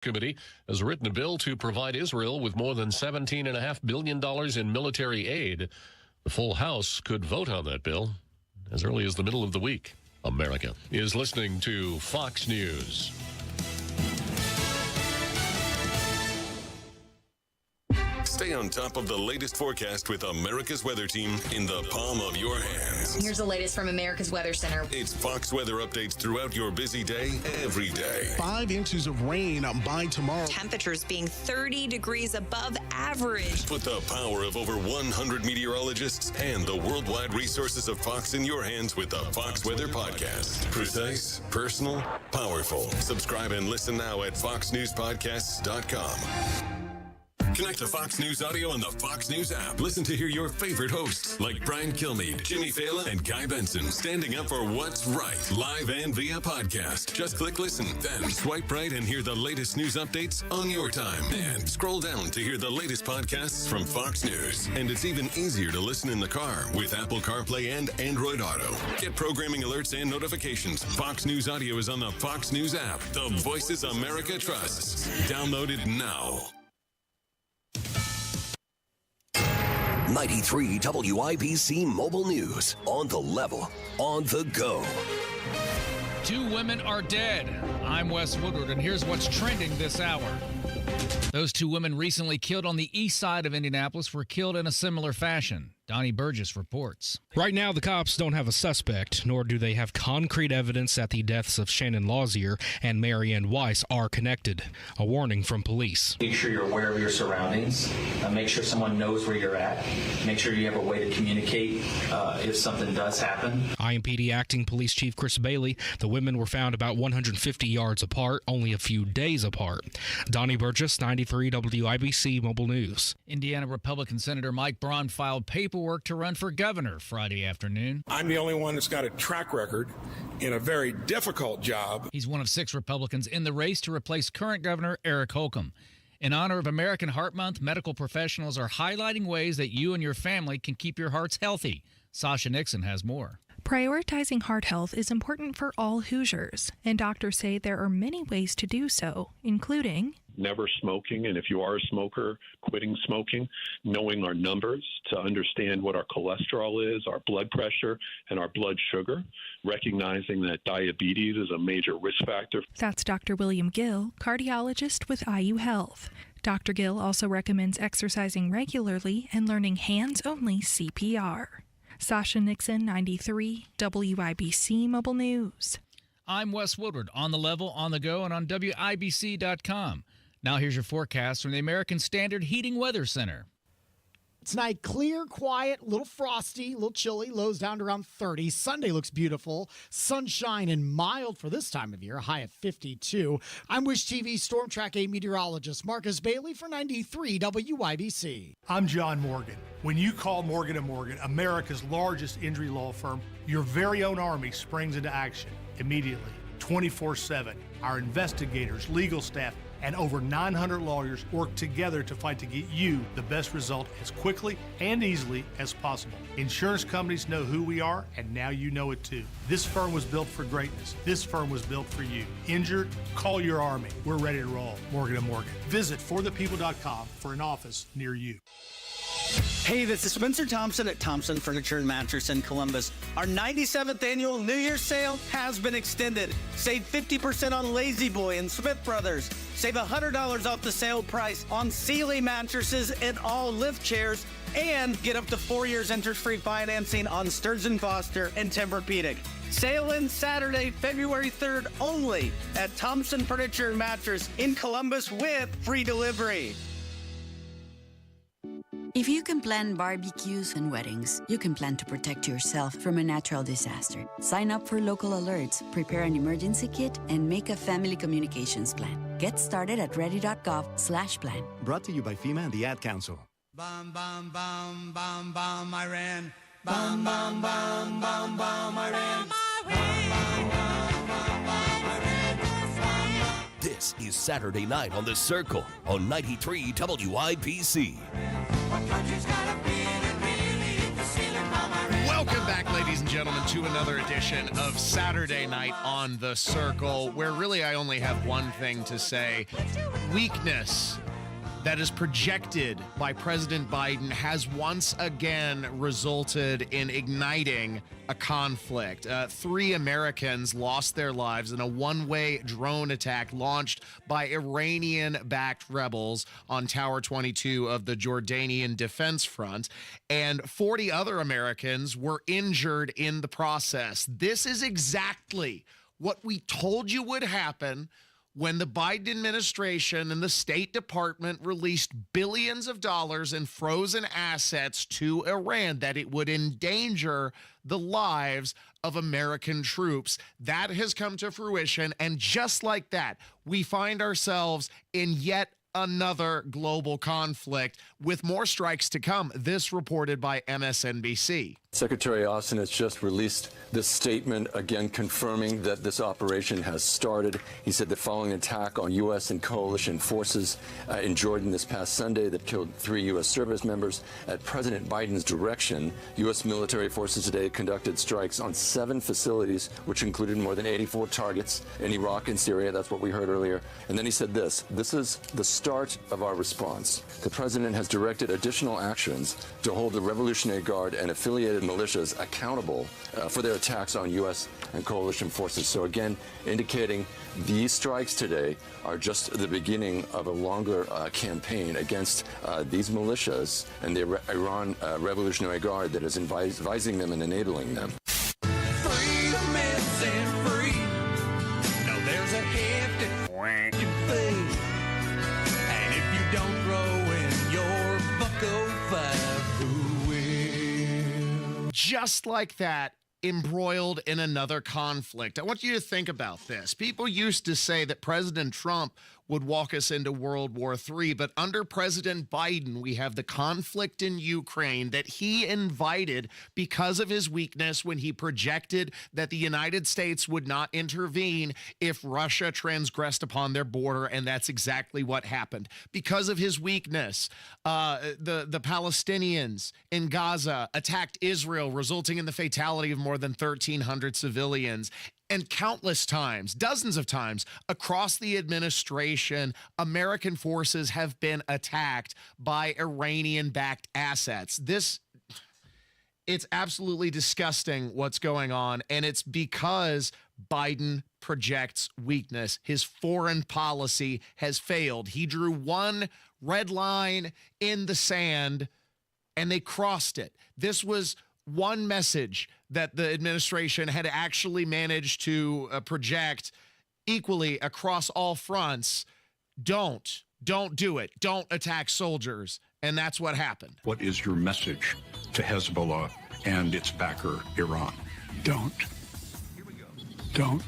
Committee has written a bill to provide Israel with more than $17.5 billion in military aid. The full House could vote on that bill as early as the middle of the week. America is listening to Fox News. Stay on top of the latest forecast with America's Weather Team in the palm of your hands. Here's the latest from America's Weather Center. It's Fox weather updates throughout your busy day, every day. 5 inches of rain by tomorrow. Temperatures being 30 degrees above average. Put the power of over 100 meteorologists and the worldwide resources of Fox in your hands with the Fox Weather Podcast. Precise, personal, powerful. Subscribe and listen now at foxnewspodcasts.com. Connect to Fox News Audio on the Fox News app. Listen to hear your favorite hosts like Brian Kilmeade, Jimmy Fallon, and Guy Benson standing up for what's right, live and via podcast. Just click listen, then swipe right and hear the latest news updates on your time. And scroll down to hear the latest podcasts from Fox News. And it's even easier to listen in the car with Apple CarPlay and Android Auto. Get programming alerts and notifications. Fox News Audio is on the Fox News app. The voices America trusts. Download it now. 93 WIBC Mobile News. On the level, on the go. 2 women are dead. I'm Wes Woodward, and here's what's trending this hour. Those 2 women recently killed on the east side of Indianapolis were killed in a similar fashion. Donnie Burgess reports. Right now, the cops don't have a suspect, nor do they have concrete evidence that the deaths of Shannon Lauzier and Marianne Weiss are connected. A warning from police. Make sure you're aware of your surroundings. Make sure someone knows where you're at. Make sure you have a way to communicate if something does happen. IMPD Acting Police Chief Chris Bailey. The women were found about 150 yards apart, only a few days apart. Donnie Burgess, 93 WIBC Mobile News. Indiana Republican Senator Mike Braun filed paperwork to run for governor Friday afternoon. I'm the only one that's got a track record in a very difficult job. He's one of 6 Republicans in the race to replace current Governor Eric Holcomb. In honor of American Heart Month, medical professionals are highlighting ways that you and your family can keep your hearts healthy. Sasha Nixon has more. Prioritizing heart health is important for all Hoosiers, and doctors say there are many ways to do so, including never smoking, and if you are a smoker, quitting smoking, knowing our numbers to understand what our cholesterol is, our blood pressure, and our blood sugar, recognizing that diabetes is a major risk factor. That's Dr. William Gill, cardiologist with IU Health. Dr. Gill also recommends exercising regularly and learning hands-only CPR. Sasha Nixon, 93 WIBC Mobile News. I'm Wes Woodward, on the level, on the go, and on WIBC.com. Now here's your forecast from the American Standard Heating Weather Center. Tonight, clear, quiet, a little frosty, a little chilly, lows down to around 30. Sunday looks beautiful. Sunshine and mild for this time of year, a high of 52. I'm Wish TV Storm Track 8 meteorologist Marcus Bailey for 93 WIBC. I'm John Morgan. When you call Morgan & Morgan, America's largest injury law firm, your very own army springs into action immediately, 24/7. Our investigators, legal staff, and over 900 lawyers work together to fight to get you the best result as quickly and easily as possible. Insurance companies know who we are, and now you know it too. This firm was built for greatness. This firm was built for you. Injured? Call your army. We're ready to roll. Morgan & Morgan. Visit forthepeople.com for an office near you. Hey, this is Spencer Thompson at Thompson Furniture and Mattress in Columbus. Our 97th annual New Year's sale has been extended. Save 50% on Lazy Boy and Smith Brothers. Save $100 off the sale price on Sealy mattresses and all lift chairs. And get up to 4 years interest-free financing on Stearns & Foster and Tempur-Pedic. Sale ends Saturday, February 3rd only at Thompson Furniture and Mattress in Columbus with free delivery. If you can plan barbecues and weddings, you can plan to protect yourself from a natural disaster. Sign up for local alerts, prepare an emergency kit, and make a family communications plan. Get started at ready.gov/plan. Brought to you by FEMA and the Ad Council. Bum, bum, bum, bum, bum, Iran. Bum, bum, bum, bum, bum, Iran. This is Saturday Night on The Circle on 93 WIBC. Welcome back, ladies and gentlemen. gentlemen, to another edition of Saturday Night on the Circle, where really I only have one thing to say. Weakness that is projected by President Biden has once again resulted in igniting a conflict. 3 Americans lost their lives in a one-way drone attack launched by Iranian-backed rebels on Tower 22 of the Jordanian Defense Front, and 40 other Americans were injured in the process. This is exactly what we told you would happen when the Biden administration and the State Department released billions of dollars in frozen assets to Iran, that it would endanger the lives of American troops. That has come to fruition, and just like that, we find ourselves in yet another global conflict with more strikes to come. This reported by MSNBC. Secretary Austin has just released this statement, again confirming that this operation has started. He said that following an attack on U.S. and coalition forces in Jordan this past Sunday that killed 3 U.S. service members, at President Biden's direction, U.S. military forces today conducted strikes on 7 facilities, which included more than 84 targets in Iraq and Syria. That's what we heard earlier. And then he said this is the start of our response. The president has directed additional actions to hold the Revolutionary Guard and affiliated militias accountable for their attacks on U.S. and coalition forces. So again, indicating these strikes today are just the beginning of a longer campaign against these militias and the Iran Revolutionary Guard that is advising them and enabling them. Freedom isn't free. No, there's a hefty whacking fee. And if you don't throw in your bucko 5, who will? Just like that, embroiled in another conflict. I want you to think about this. People used to say that President Trump would walk us into World War III, but under President Biden, we have the conflict in Ukraine that he invited because of his weakness when he projected that the United States would not intervene if Russia transgressed upon their border, and that's exactly what happened. Because of his weakness, the Palestinians in Gaza attacked Israel, resulting in the fatality of more than 1,300 civilians. And countless times, dozens of times, across the administration, American forces have been attacked by Iranian-backed assets. It's absolutely disgusting what's going on, and it's because Biden projects weakness. His foreign policy has failed. He drew one red line in the sand, and they crossed it. This was one message that the administration had actually managed to project equally across all fronts. Don't do it. Don't attack soldiers. And that's what happened. What is your message to Hezbollah and its backer, Iran? Don't. Don't.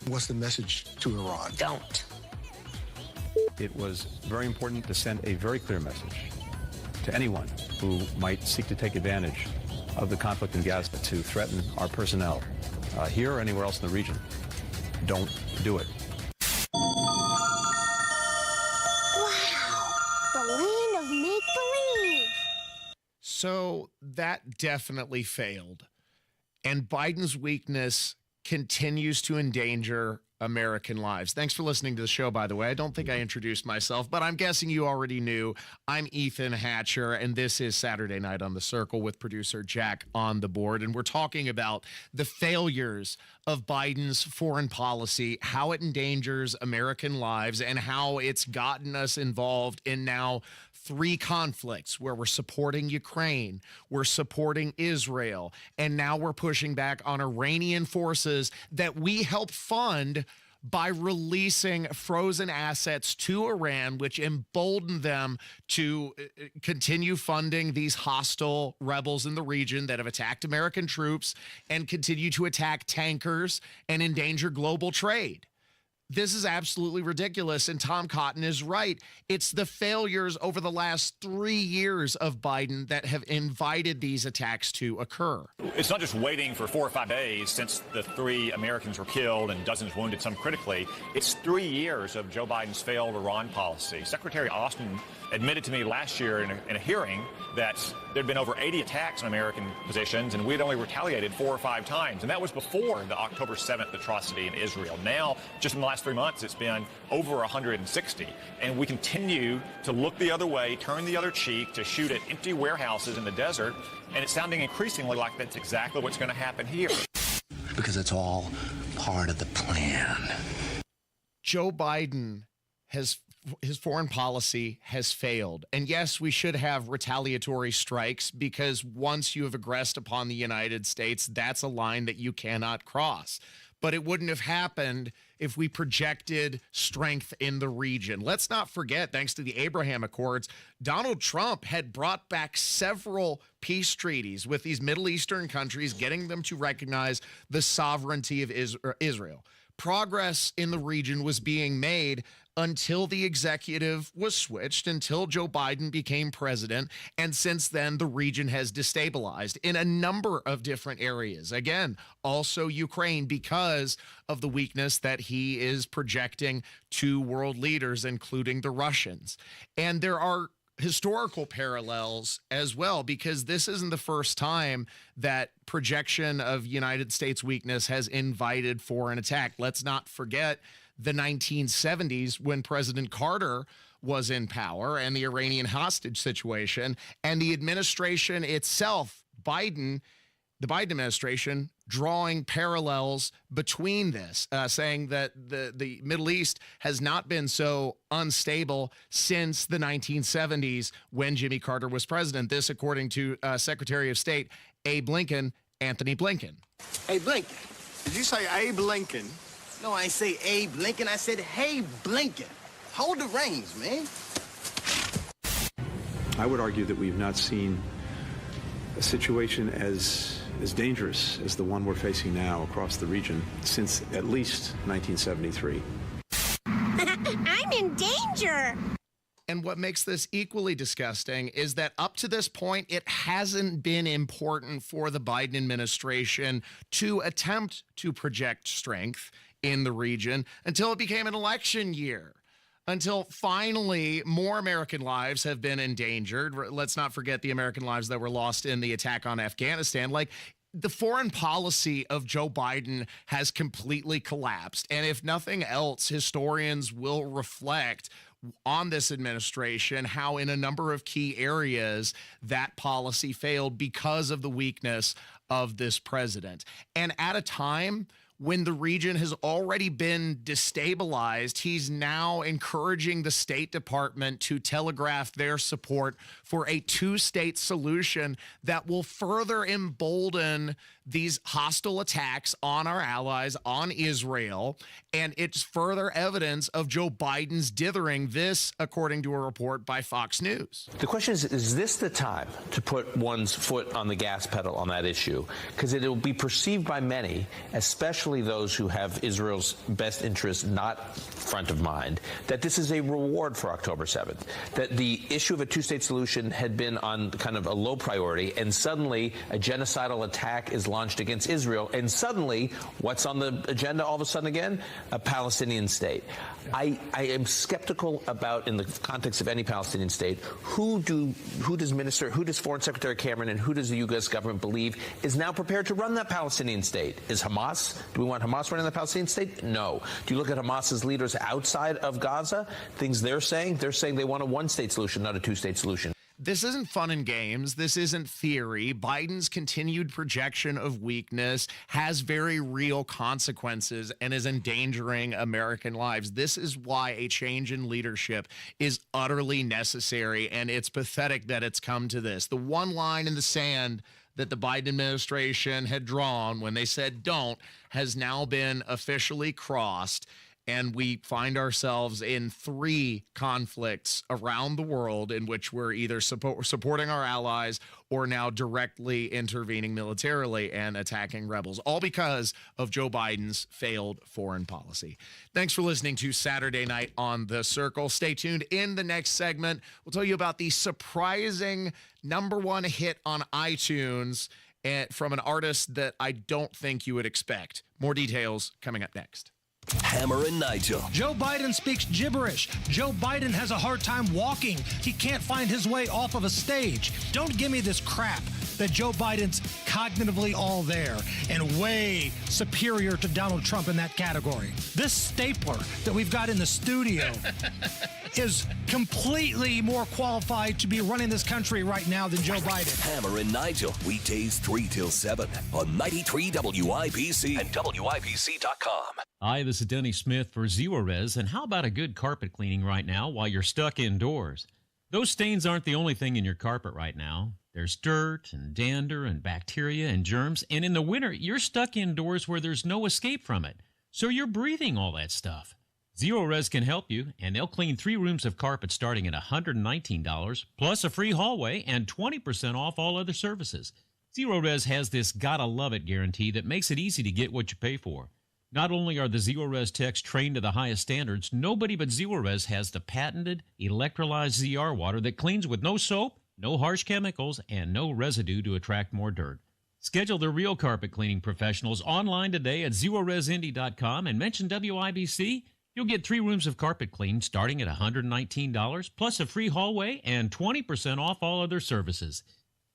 What's the message to Iran? Don't. It was very important to send a very clear message to anyone who might seek to take advantage of the conflict in Gaza to threaten our personnel here or anywhere else in the region. Don't do it. Wow, the land of make-believe. So that definitely failed. And Biden's weakness continues to endanger American lives. Thanks for listening to the show, by the way. I don't think I introduced myself, but I'm guessing you already knew. I'm Ethan Hatcher, and this is Saturday Night on the Circle with producer Jack on the board. And we're talking about the failures of Biden's foreign policy, how it endangers American lives, and how it's gotten us involved in now 3 conflicts where we're supporting Ukraine, we're supporting Israel, and now we're pushing back on Iranian forces that we help fund by releasing frozen assets to Iran, which embolden them to continue funding these hostile rebels in the region that have attacked American troops and continue to attack tankers and endanger global trade. This is absolutely ridiculous, and Tom Cotton is right. It's the failures over the last 3 years of Biden that have invited these attacks to occur. It's not just waiting for 4 or 5 days since the 3 Americans were killed and dozens wounded, some critically. It's 3 years of Joe Biden's failed Iran policy. Secretary Austin admitted to me last year in a hearing that there'd been over 80 attacks on American positions, and we'd only retaliated 4 or 5 times. And that was before the October 7th atrocity in Israel. Now, just in the last 3 months, it's been over 160. And we continue to look the other way, turn the other cheek, to shoot at empty warehouses in the desert. And it's sounding increasingly like that's exactly what's going to happen here. Because it's all part of the plan. Joe Biden his foreign policy has failed. And yes, we should have retaliatory strikes, because once you have aggressed upon the United States, that's a line that you cannot cross. But it wouldn't have happened if we projected strength in the region. Let's not forget, thanks to the Abraham Accords, Donald Trump had brought back several peace treaties with these Middle Eastern countries, getting them to recognize the sovereignty of Israel. Progress in the region was being made until the executive was switched, until Joe Biden became president. And since then, the region has destabilized in a number of different areas. Again, also Ukraine, because of the weakness that he is projecting to world leaders, including the Russians. And there are historical parallels as well, because this isn't the first time that projection of United States weakness has invited foreign attack. Let's not forget the 1970s, when President Carter was in power, and the Iranian hostage situation, and the administration itself, the Biden administration, drawing parallels between this, saying that the Middle East has not been so unstable since the 1970s when Jimmy Carter was president. This, according to Secretary of State Anthony Blinken. Hey, Blinken. Did you say Abe Lincoln? No, I ain't say Abe Lincoln. I said, hey, Blinken. Hold the reins, man. I would argue that we've not seen a situation as dangerous as the one we're facing now across the region since at least 1973. I'm in danger. And what makes this equally disgusting is that up to this point, it hasn't been important for the Biden administration to attempt to project strength in the region until it became an election year, until finally more American lives have been endangered. Let's not forget the American lives that were lost in the attack on Afghanistan. Like, the foreign policy of Joe Biden has completely collapsed. And if nothing else, historians will reflect on this administration how in a number of key areas that policy failed because of the weakness of this president. And at a time when the region has already been destabilized, he's now encouraging the State Department to telegraph their support for a two-state solution that will further embolden these hostile attacks on our allies, on Israel. And it's further evidence of Joe Biden's dithering. This, according to a report by Fox News. The question is this the time to put one's foot on the gas pedal on that issue? Because it will be perceived by many, especially those who have Israel's best interests not front of mind, that this is a reward for October 7th, that the issue of a two-state solution had been on kind of a low priority, and suddenly a genocidal attack is launched against Israel, and suddenly what's on the agenda all of a sudden again? A Palestinian state. I am skeptical about, in the context of any Palestinian state, who does Foreign Secretary Cameron and who does the U.S. government believe is now prepared to run that Palestinian state? Is Hamas? Do we want Hamas running the Palestinian state? No. Do you look at Hamas's leaders outside of Gaza? Things they're saying they want a one-state solution, not a two-state solution. This isn't fun and games. This isn't theory. Biden's continued projection of weakness has very real consequences and is endangering American lives. This is why a change in leadership is utterly necessary, and it's pathetic that it's come to this. The one line in the sand that the Biden administration had drawn when they said don't has now been officially crossed. and we find ourselves in 3 conflicts around the world in which we're either supporting our allies or now directly intervening militarily and attacking rebels, all because of Joe Biden's failed foreign policy. Thanks for listening to Saturday Night on The Circle. Stay tuned. In the next segment, we'll tell you about the surprising #1 hit on iTunes from an artist that I don't think you would expect. More details coming up next. Hammer and Nigel. Joe Biden speaks gibberish. Joe Biden has a hard time walking. He can't find his way off of a stage. Don't give me this crap that Joe Biden's cognitively all there and way superior to Donald Trump in that category. This stapler that we've got in the studio is completely more qualified to be running this country right now than Joe Biden. Hammer and Nigel, weekdays 3 till 7 on 93 WIBC and WIBC.com. Hi, this is Denny Smith for Zerorez, and how about a good carpet cleaning right now while you're stuck indoors? Those stains aren't the only thing in your carpet right now. There's dirt and dander and bacteria and germs, and in the winter, you're stuck indoors where there's no escape from it. So you're breathing all that stuff. Zerorez can help you, and they'll clean 3 rooms of carpet starting at $119, plus a free hallway and 20% off all other services. Zerorez has this gotta love it guarantee that makes it easy to get what you pay for. Not only are the Zerorez techs trained to the highest standards, nobody but Zerorez has the patented electrolyzed ZR water that cleans with no soap, no harsh chemicals, and no residue to attract more dirt. Schedule the real carpet cleaning professionals online today at ZerorezIndy.com and mention WIBC. You'll get 3 rooms of carpet cleaned starting at $119, plus a free hallway and 20% off all other services.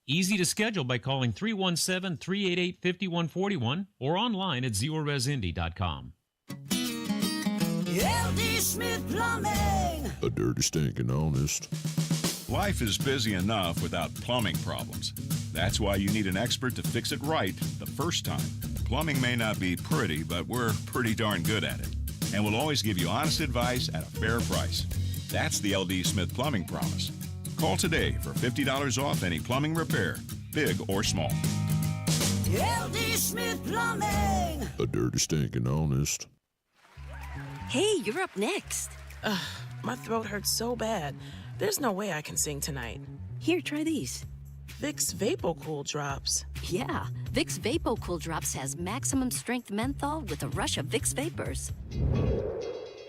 Easy to schedule by calling 317-388-5141 or online at ZerorezIndy.com. LD Smith Plumbing. A dirty, stinking honest. Life is busy enough without plumbing problems. That's why you need an expert to fix it right the first time. Plumbing may not be pretty, but we're pretty darn good at it. And we'll always give you honest advice at a fair price. That's the LD Smith Plumbing Promise. Call today for $50 off any plumbing repair, big or small. LD Smith Plumbing. A dirty, stinking honest. Hey, you're up next. My throat hurts so bad. There's no way I can sing tonight. Here, try these. Vicks VapoCool Drops. Yeah, Vicks VapoCool Drops has maximum strength menthol with a rush of Vicks Vapors.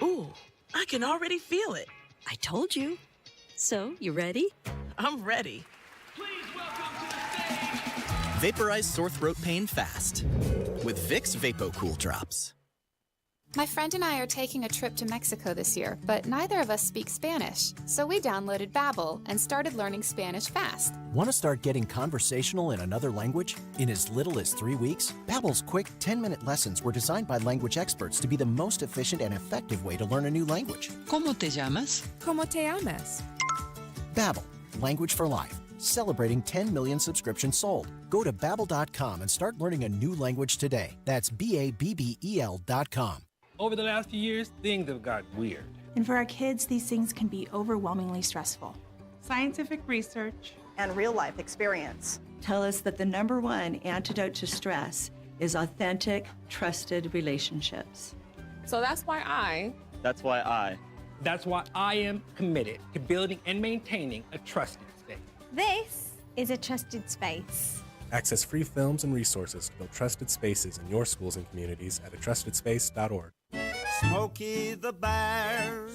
Ooh, I can already feel it. I told you. So, you ready? I'm ready. Vaporize sore throat pain fast with Vicks VapoCool Drops. My friend and I are taking a trip to Mexico this year, but neither of us speak Spanish. So we downloaded Babbel and started learning Spanish fast. Want to start getting conversational in another language? In as little as 3 weeks, Babbel's quick 10-minute lessons were designed by language experts to be the most efficient and effective way to learn a new language. ¿Cómo te llamas? ¿Cómo te llamas? Babbel, language for life. Celebrating 10 million subscriptions sold. Go to Babbel.com and start learning a new language today. That's Babbel.com. Over the last few years, things have gotten weird. And for our kids, these things can be overwhelmingly stressful. Scientific research and real-life experience tell us that the #1 antidote to stress is authentic, trusted relationships. So that's why I am committed to building and maintaining a trusted space. This is a trusted space. Access free films and resources to build trusted spaces in your schools and communities at atrustedspace.org. Smokey the Bear.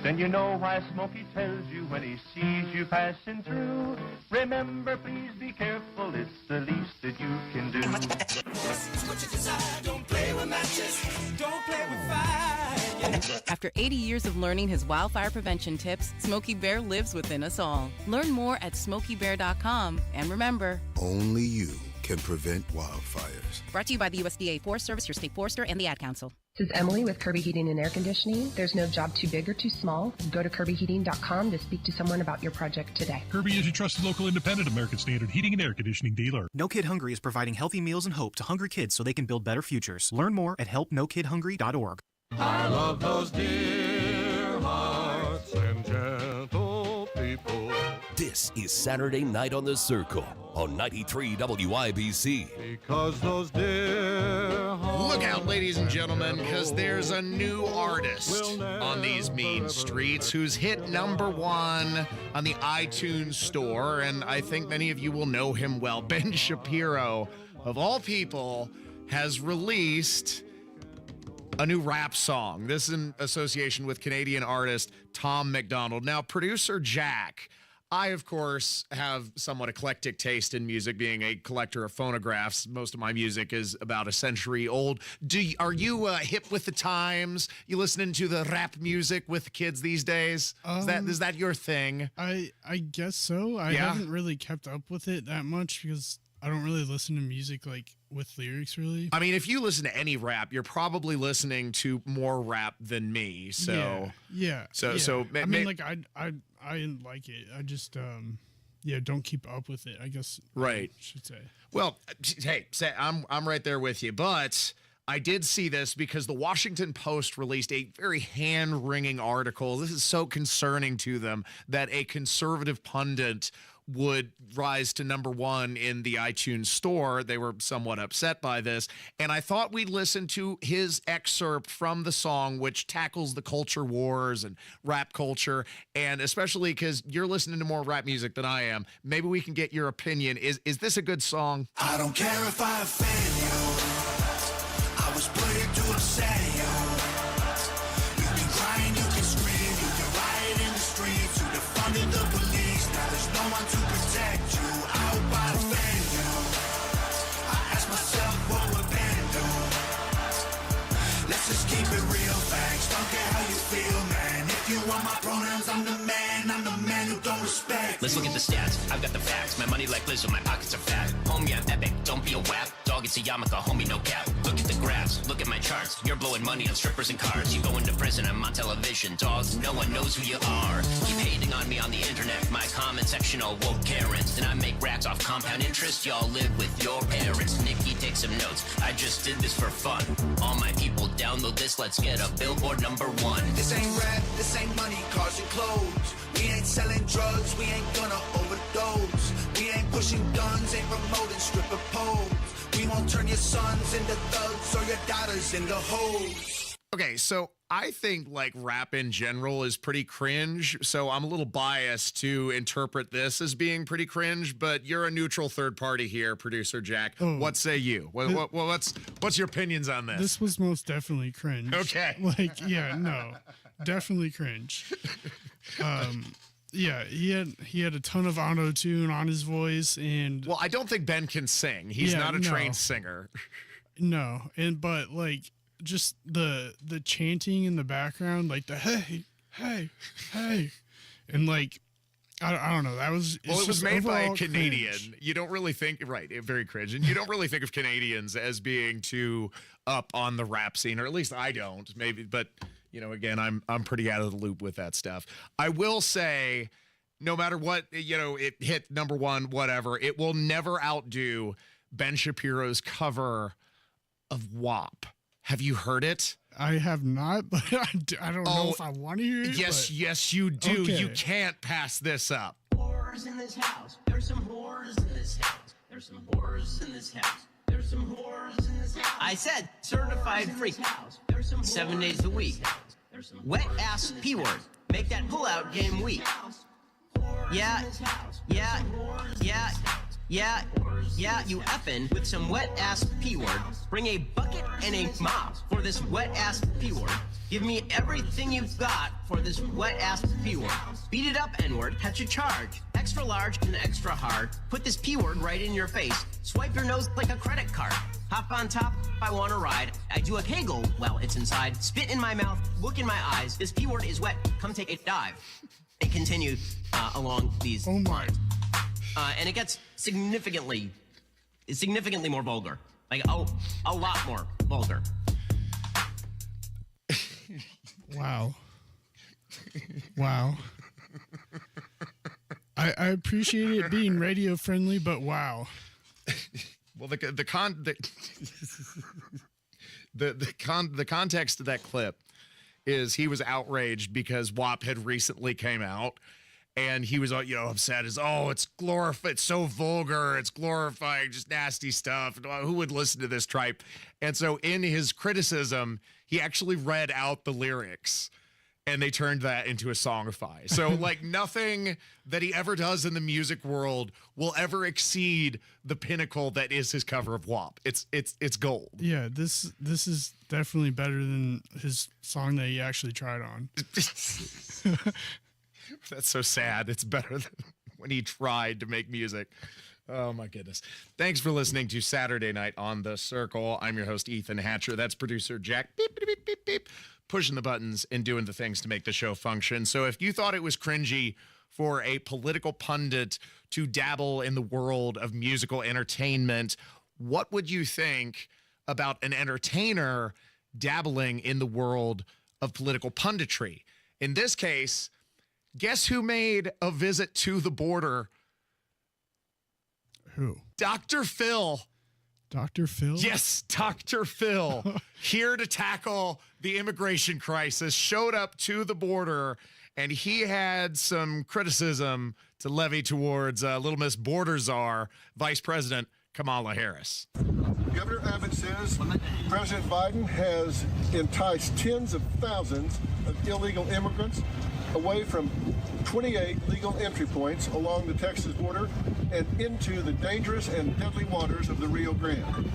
Then you know why Smokey tells you when he sees you passing through. Remember, please be careful, it's the least that you can do. What you desire, don't play with matches, don't play with fire. After 80 years of learning his wildfire prevention tips, Smokey Bear lives within us all. Learn more at SmokeyBear.com. And remember, only you can prevent wildfires. Brought to you by the USDA Forest Service, your state forester, and the Ad Council. This is Emily with Kirby Heating and Air Conditioning. There's no job too big or too small. Go to KirbyHeating.com to speak to someone about your project today. Kirby is your trusted local independent American Standard heating and air conditioning dealer. No Kid Hungry is providing healthy meals and hope to hungry kids so they can build better futures. Learn more at helpnokidhungry.org. I love those dear hearts and gentle people. This is Saturday Night on the Circle on 93 WIBC. Because those dear hearts Look out, ladies and gentlemen, because there's a new artist on these mean streets who's hit #1 on the iTunes store, and I think many of you will know him well. Ben Shapiro, of all people, has released a new rap song. This is in association with Canadian artist Tom MacDonald. Now, producer Jack, I, of course, have somewhat eclectic taste in music, being a collector of phonographs. Most of my music is about a century old. Are you hip with the times? You listening to the rap music with the kids these days? Is that your thing? I guess so. I haven't really kept up with it that much because I don't really listen to music like with lyrics, really. I mean, if you listen to any rap, you're probably listening to more rap than me. So yeah. So I mean, like I like it. I just don't keep up with it, I guess. Right. I should say. Well, hey, I'm right there with you, but I did see this because the Washington Post released a very hand-wringing article. This is so concerning to them that a conservative pundit would rise to #1 in the iTunes store. They were somewhat upset by this, and I thought we'd listen to his excerpt from the song, which tackles the culture wars and rap culture, and especially because you're listening to more rap music than I am, maybe we can get your opinion. Is this a good song? I don't care if I offend you. I was put here to upset you. You can cry and you can scream, you can riot in the streets, you defunded the police. Now there's no one to protect you. I hope I offend you. I ask myself what would Ben do? Let's just keep it real, facts. Don't care how you feel, man. If you want my pronouns, I'm the man who don't respect. Let's look at the stats. I've got the facts. My money like Lizzo, my pockets are fat. Homie, I'm epic. Don't be a wap. Dog, it's a yarmulke. Homie, no cap. Look at the graphs. Look at my charts. You're blowing money on strippers and cars. You go into prison. I'm on television. Dogs, no one knows who you are. Keep hating on me on the internet. My comment section all woke Karens. And I make racks off compound interest. Y'all live with your parents. Nikki, take some notes. I just did this for fun. All my people download this. Let's get a Billboard #1. This ain't rap. This ain't money, cars and clothes. We ain't selling drugs. We ain't gonna overdose. We ain't pushing guns. Ain't promoting stripper poles. We won't turn your sons into thugs or your daughters into hoes. Okay, so I think like rap in general is pretty cringe, so I'm a little biased to interpret this as being pretty cringe, but you're a neutral third party here, producer Jack. What say you? What's your opinions on this? This was most definitely cringe. Okay. Definitely cringe. Yeah, he had a ton of auto-tune on his voice, and well, I don't think Ben can sing. He's not a trained singer. No, but like just the chanting in the background, like the hey, and like I don't know. That was well, it was made by a Canadian. Cringe. You don't really think very cringe, and you don't really think of Canadians as being too up on the rap scene, or at least I don't. Maybe, but. You know, again, I'm pretty out of the loop with that stuff. I will say, no matter what, it hit #1, whatever, it will never outdo Ben Shapiro's cover of WAP. Have you heard it? I have not, but I don't know if I want to hear it. Yes, you do. Okay. You can't pass this up. Whores in this house. There's some whores in this house. There's some whores in this house. There's some whores in this house. I said certified freak. 7 days a week. Wet ass P word. Make that pull-out game weak. Yeah, you effing with some wet ass P word. Bring a bucket and a mop for this wet ass P word. Give me everything you've got for this wet ass P word. Beat it up, N-word, catch a charge. Extra large and extra hard. Put this P word right in your face. Swipe your nose like a credit card. Hop on top if I want to ride. I do a kegel while it's inside. Spit in my mouth, look in my eyes. This P word is wet, come take a dive. It continued along these lines. And it gets significantly more vulgar. Like, a lot more vulgar. Wow. I appreciate it being radio friendly, but wow. Well, the context of that clip is he was outraged because WAP had recently came out, And he was, upset as, it's glorified, it's so vulgar, it's glorifying just nasty stuff. Who would listen to this tripe? And so in his criticism, he actually read out the lyrics, and they turned that into a songify. So like nothing that he ever does in the music world will ever exceed the pinnacle that is his cover of WAP. It's gold. Yeah, this is definitely better than his song that he actually tried on. That's so sad. It's better than when he tried to make music. Oh, my goodness. Thanks for listening to Saturday Night on The Circle. I'm your host, Ethan Hatcher. That's producer Jack, beep, beep, beep, beep, beep, pushing the buttons and doing the things to make the show function. So if you thought it was cringy for a political pundit to dabble in the world of musical entertainment, what would you think about an entertainer dabbling in the world of political punditry? In this case, guess who made a visit to the border? Who? Dr. Phil. Dr. Phil? Yes, Dr. Phil, here to tackle the immigration crisis, showed up to the border, and he had some criticism to levy towards Little Miss Border Czar, Vice President Kamala Harris. Governor Abbott says President Biden has enticed tens of thousands of illegal immigrants away from 28 legal entry points along the Texas border and into the dangerous and deadly waters of the Rio Grande.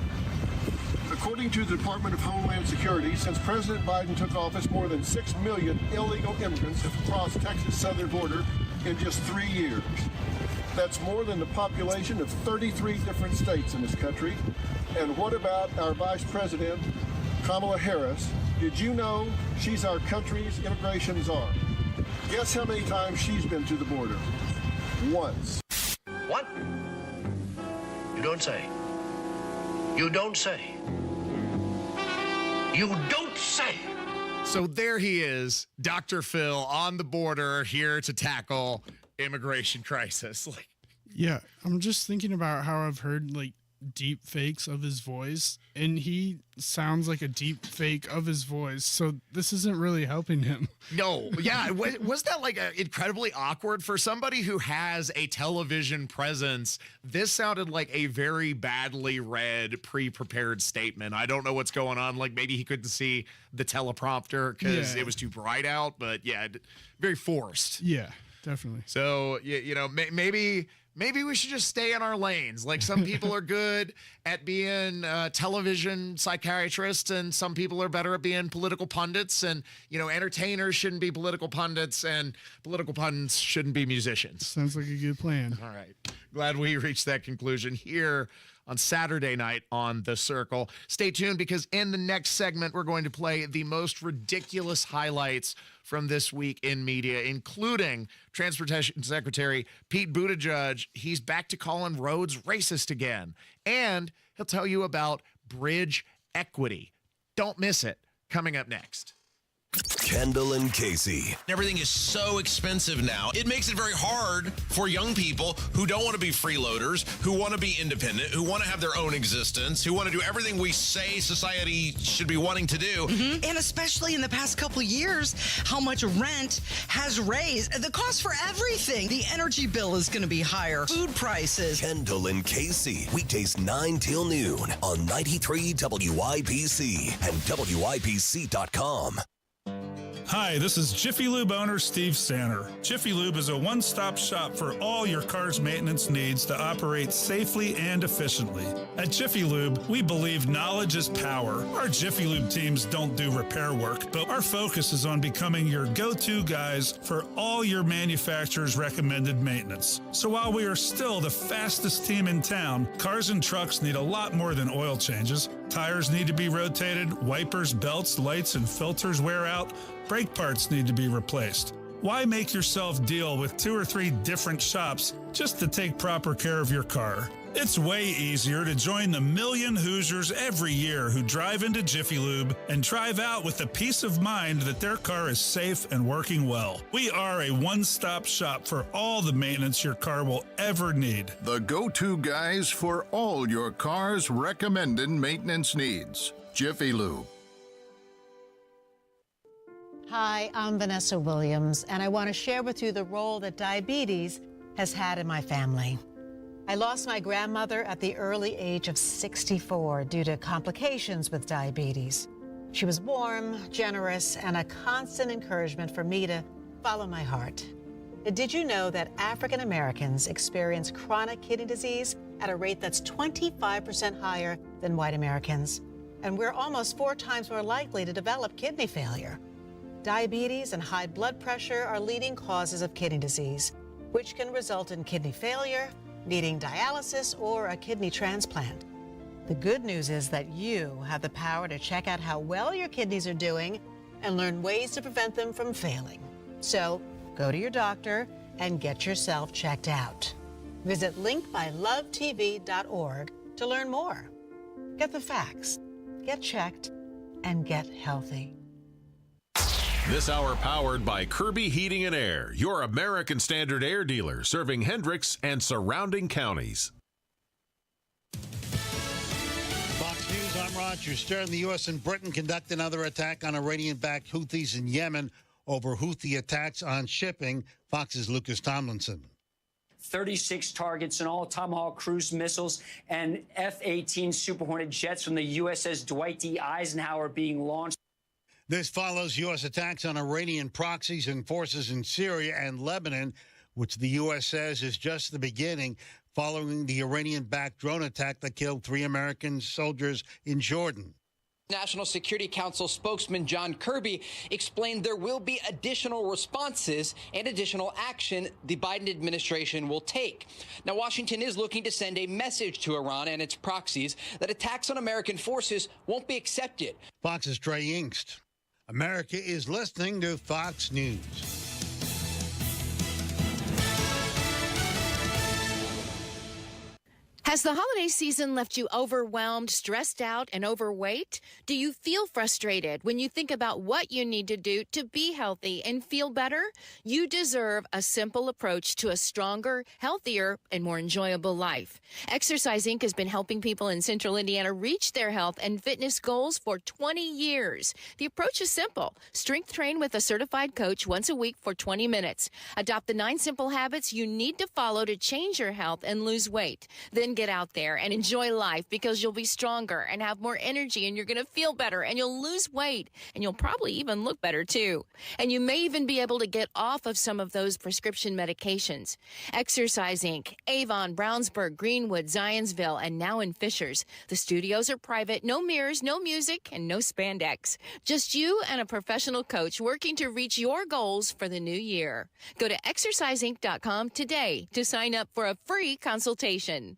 According to the Department of Homeland Security, since President Biden took office, more than 6 million illegal immigrants have crossed Texas' southern border in just 3 years. That's more than the population of 33 different states in this country. And what about our Vice President, Kamala Harris? Did you know she's our country's immigration czar? Guess how many times she's been to the border? Once. What? You don't say. You don't say. You don't say. So there he is, Dr. Phil on the border, here to tackle immigration crisis. Yeah, I'm just thinking about how I've heard deep fakes of his voice, and he sounds like a deep fake of his voice, so this isn't really helping him. No, yeah, was that incredibly awkward for somebody who has a television presence? This sounded like a very badly read, pre-prepared statement. I don't know what's going on. Maybe he couldn't see the teleprompter because it was too bright out, but yeah, very forced. Yeah, definitely. So, maybe we should just stay in our lanes. Some people are good at being television psychiatrists, and some people are better at being political pundits. And, entertainers shouldn't be political pundits, and political pundits shouldn't be musicians. Sounds like a good plan. All right. Glad we reached that conclusion here on Saturday Night on The Circle. Stay tuned, because in the next segment, we're going to play the most ridiculous highlights from this week in media, including Transportation Secretary Pete Buttigieg. He's back to calling roads racist again. And he'll tell you about bridge equity. Don't miss it. Coming up next. Kendall and Casey. Everything is so expensive now. It makes it very hard for young people who don't want to be freeloaders, who want to be independent, who want to have their own existence, who want to do everything we say society should be wanting to do. Mm-hmm. And especially in the past couple of years, how much rent has raised. The cost for everything. The energy bill is going to be higher. Food prices. Kendall and Casey. Weekdays 9 till noon on 93 WIPC and WIPC.com. Hi, this is Jiffy Lube owner Steve Sanner. Jiffy Lube is a one-stop shop for all your car's maintenance needs to operate safely and efficiently. At Jiffy Lube, we believe knowledge is power. Our Jiffy Lube teams don't do repair work, but our focus is on becoming your go-to guys for all your manufacturer's recommended maintenance. So while we are still the fastest team in town, cars and trucks need a lot more than oil changes. Tires need to be rotated, wipers, belts, lights, and filters wear out. Brake parts need to be replaced. Why make yourself deal with 2 or 3 different shops just to take proper care of your car? It's way easier to join the million Hoosiers every year who drive into Jiffy Lube and drive out with the peace of mind that their car is safe and working well. We are a one-stop shop for all the maintenance your car will ever need. The go-to guys for all your car's recommended maintenance needs. Jiffy Lube. Hi, I'm Vanessa Williams, and I want to share with you the role that diabetes has had in my family. I lost my grandmother at the early age of 64 due to complications with diabetes. She was warm, generous, and a constant encouragement for me to follow my heart. Did you know that African Americans experience chronic kidney disease at a rate that's 25% higher than white Americans? And we're almost 4 times more likely to develop kidney failure. Diabetes and high blood pressure are leading causes of kidney disease, which can result in kidney failure, needing dialysis, or a kidney transplant. The good news is that you have the power to check out how well your kidneys are doing and learn ways to prevent them from failing. So go to your doctor and get yourself checked out. Visit linkbylovetv.org to learn more. Get the facts, get checked, and get healthy. This hour powered by Kirby Heating and Air, your American Standard air dealer serving Hendricks and surrounding counties. Fox News, I'm Roger Stern. The U.S. and Britain conduct another attack on Iranian-backed Houthis in Yemen over Houthi attacks on shipping. Fox's Lucas Tomlinson. 36 targets in all, Tomahawk cruise missiles and F-18 Super Hornet jets from the USS Dwight D. Eisenhower being launched. This follows U.S. attacks on Iranian proxies and forces in Syria and Lebanon, which the U.S. says is just the beginning, following the Iranian-backed drone attack that killed 3 American soldiers in Jordan. National Security Council spokesman John Kirby explained there will be additional responses and additional action the Biden administration will take. Now, Washington is looking to send a message to Iran and its proxies that attacks on American forces won't be accepted. Fox's Trey Yingst. America is listening to Fox News. Has the holiday season left you overwhelmed, stressed out, and overweight? Do you feel frustrated when you think about what you need to do to be healthy and feel better? You deserve a simple approach to a stronger, healthier, and more enjoyable life. Exercise Inc. has been helping people in Central Indiana reach their health and fitness goals for 20 years. The approach is simple. Strength train with a certified coach once a week for 20 minutes. Adopt the 9 simple habits you need to follow to change your health and lose weight. Then get out there and enjoy life, because you'll be stronger and have more energy, and you're going to feel better, and you'll lose weight, and you'll probably even look better too. And you may even be able to get off of some of those prescription medications. Exercise Inc., Avon, Brownsburg, Greenwood, Zionsville, and now in Fishers. The studios are private, no mirrors, no music, and no spandex. Just you and a professional coach working to reach your goals for the new year. Go to exerciseinc.com today to sign up for a free consultation.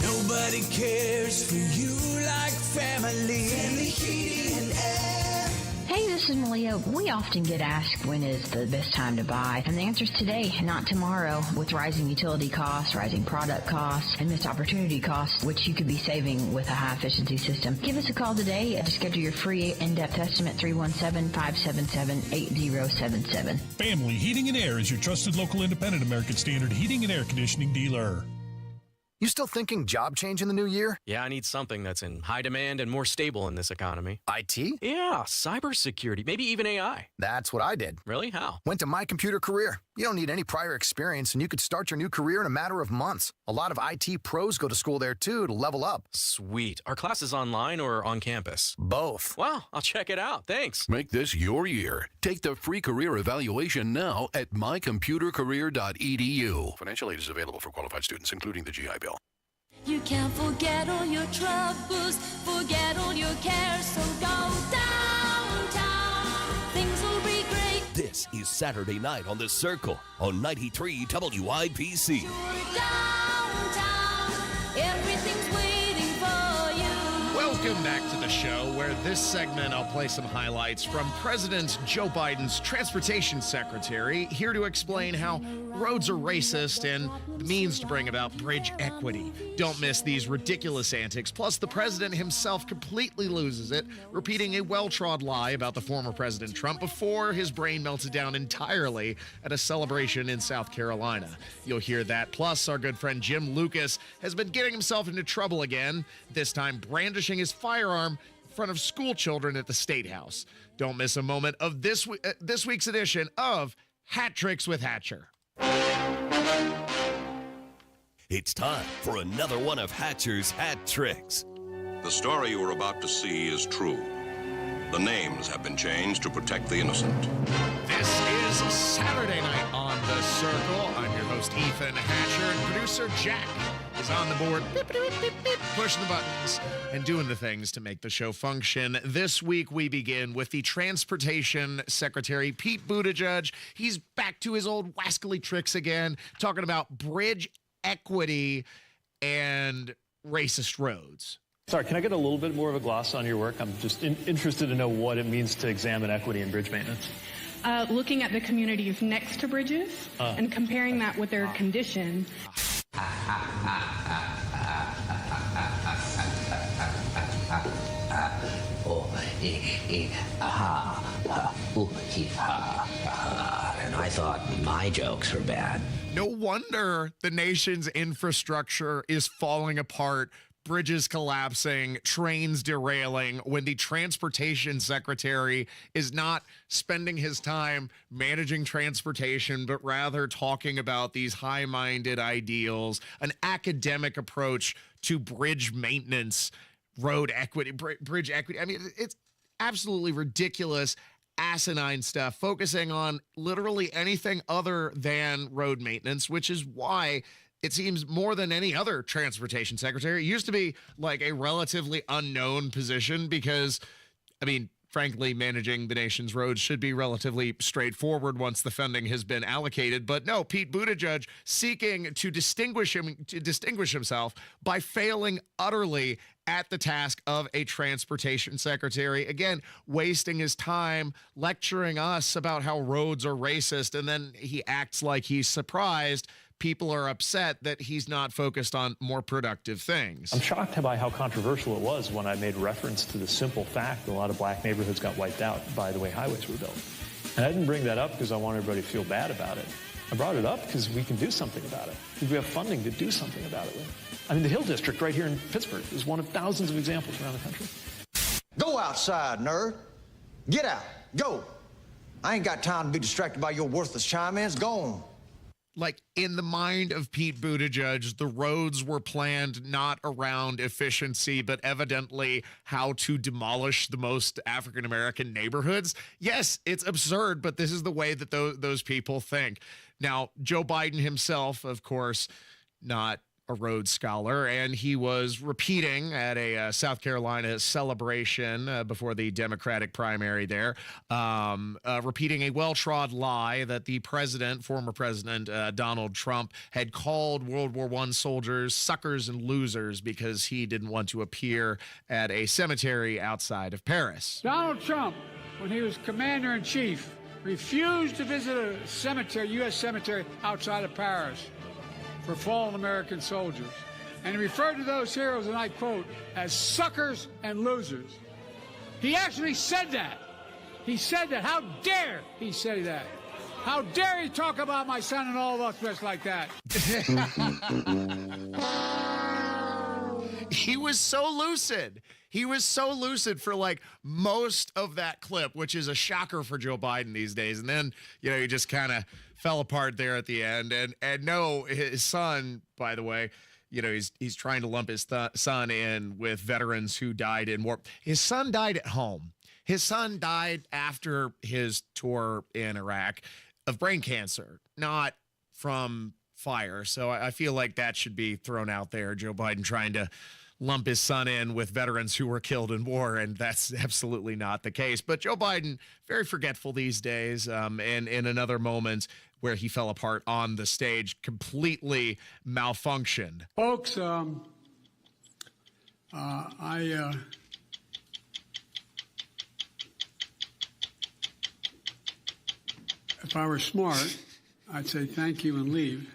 Nobody cares for you like family. Family Heating and Air. Hey, this is Malia. We often get asked when is the best time to buy, and the answer is today, not tomorrow. With rising utility costs, rising product costs, and missed opportunity costs, which you could be saving with a high-efficiency system. Give us a call today to schedule your free in-depth estimate, 317-577-8077. Family Heating and Air is your trusted local independent American Standard heating and air conditioning dealer. You still thinking job change in the new year? Yeah, I need something that's in high demand and more stable in this economy. IT? Yeah, cybersecurity, maybe even AI. That's what I did. Really? How? Went to My Computer Career. You don't need any prior experience, and you could start your new career in a matter of months. A lot of IT pros go to school there, too, to level up. Sweet. Are classes online or on campus? Both. Wow, I'll check it out. Thanks. Make this your year. Take the free career evaluation now at mycomputercareer.edu. Financial aid is available for qualified students, including the GI Bill. You can forget all your troubles, forget all your cares, so go downtown. Things will be great. This is Saturday Night on The Circle on 93 WIPC. You're downtown. Everything's waiting for you. Welcome back to the show, where this segment I'll play some highlights from President Joe Biden's transportation secretary, here to explain how roads are racist and the means to bring about bridge equity. Don't miss these ridiculous antics. Plus, the president himself completely loses it, repeating a well-trod lie about the former President Trump before his brain melted down entirely at a celebration in South Carolina. You'll hear that. Plus, our good friend Jim Lucas has been getting himself into trouble again, this time brandishing his firearm front of school children at the State House. Don't miss a moment of this week's edition of Hat Tricks with Hatcher. It's time for another one of Hatcher's Hat Tricks. The story you are about to see is true. The names have been changed to protect the innocent. This is Saturday Night on the Circle. I'm your host, Ethan Hatcher, and producer Jack is on the board, beep, beep, beep, beep, pushing the buttons and doing the things to make the show function. This week, we begin with the Transportation Secretary, Pete Buttigieg. He's back to his old wascally tricks again, talking about bridge equity and racist roads. Sorry, can I get a little bit more of a gloss on your work? I'm just interested to know what it means to examine equity in bridge maintenance. Looking at the communities next to bridges and comparing that with their condition. And I thought my jokes were bad. No wonder the nation's infrastructure is falling apart. Bridges collapsing, trains derailing, when the transportation secretary is not spending his time managing transportation, but rather talking about these high-minded ideals, an academic approach to bridge maintenance, road equity, bridge equity. I mean, it's absolutely ridiculous, asinine stuff, focusing on literally anything other than road maintenance, which is why it seems more than any other transportation secretary. It used to be like a relatively unknown position because, I mean, frankly, managing the nation's roads should be relatively straightforward once the funding has been allocated. But no, Pete Buttigieg seeking to distinguish himself by failing utterly at the task of a transportation secretary. Again, wasting his time lecturing us about how roads are racist, and then he acts like he's surprised people are upset that he's not focused on more productive things. I'm shocked by how controversial it was when I made reference to the simple fact that a lot of black neighborhoods got wiped out by the way highways were built. And I didn't bring that up because I want everybody to feel bad about it. I brought it up because we can do something about it, because we have funding to do something about it. I mean, the Hill District right here in Pittsburgh is one of thousands of examples around the country. Go outside, nerd. Get out. Go. I ain't got time to be distracted by your worthless chime-ins. Go on. Like, in the mind of Pete Buttigieg, the roads were planned not around efficiency, but evidently how to demolish the most African-American neighborhoods. Yes, it's absurd, but this is the way that those people think. Now, Joe Biden himself, of course, not a Rhodes Scholar, and he was repeating at a South Carolina celebration before the Democratic primary there, repeating a well-trod lie that the former president Donald Trump, had called World War I soldiers suckers and losers because he didn't want to appear at a cemetery outside of Paris. Donald Trump, when he was commander-in-chief, refused to visit a cemetery, U.S. cemetery outside of Paris, for fallen American soldiers. And he referred to those heroes, and I quote, as suckers and losers. He actually said that. He said that. How dare he say that? How dare he talk about my son and all of us just like that? He was so lucid. He was so lucid for like most of that clip, which is a shocker for Joe Biden these days. And then, he just kind of fell apart there at the end. And no, his son, by the way, he's trying to lump his son in with veterans who died in war. His son died at home. His son died after his tour in Iraq of brain cancer, not from fire. So I feel like that should be thrown out there. Joe Biden trying to lump his son in with veterans who were killed in war, and that's absolutely not the case. But Joe Biden, very forgetful these days, and in another moment where he fell apart on the stage, completely malfunctioned. Folks, if I were smart, I'd say thank you and leave.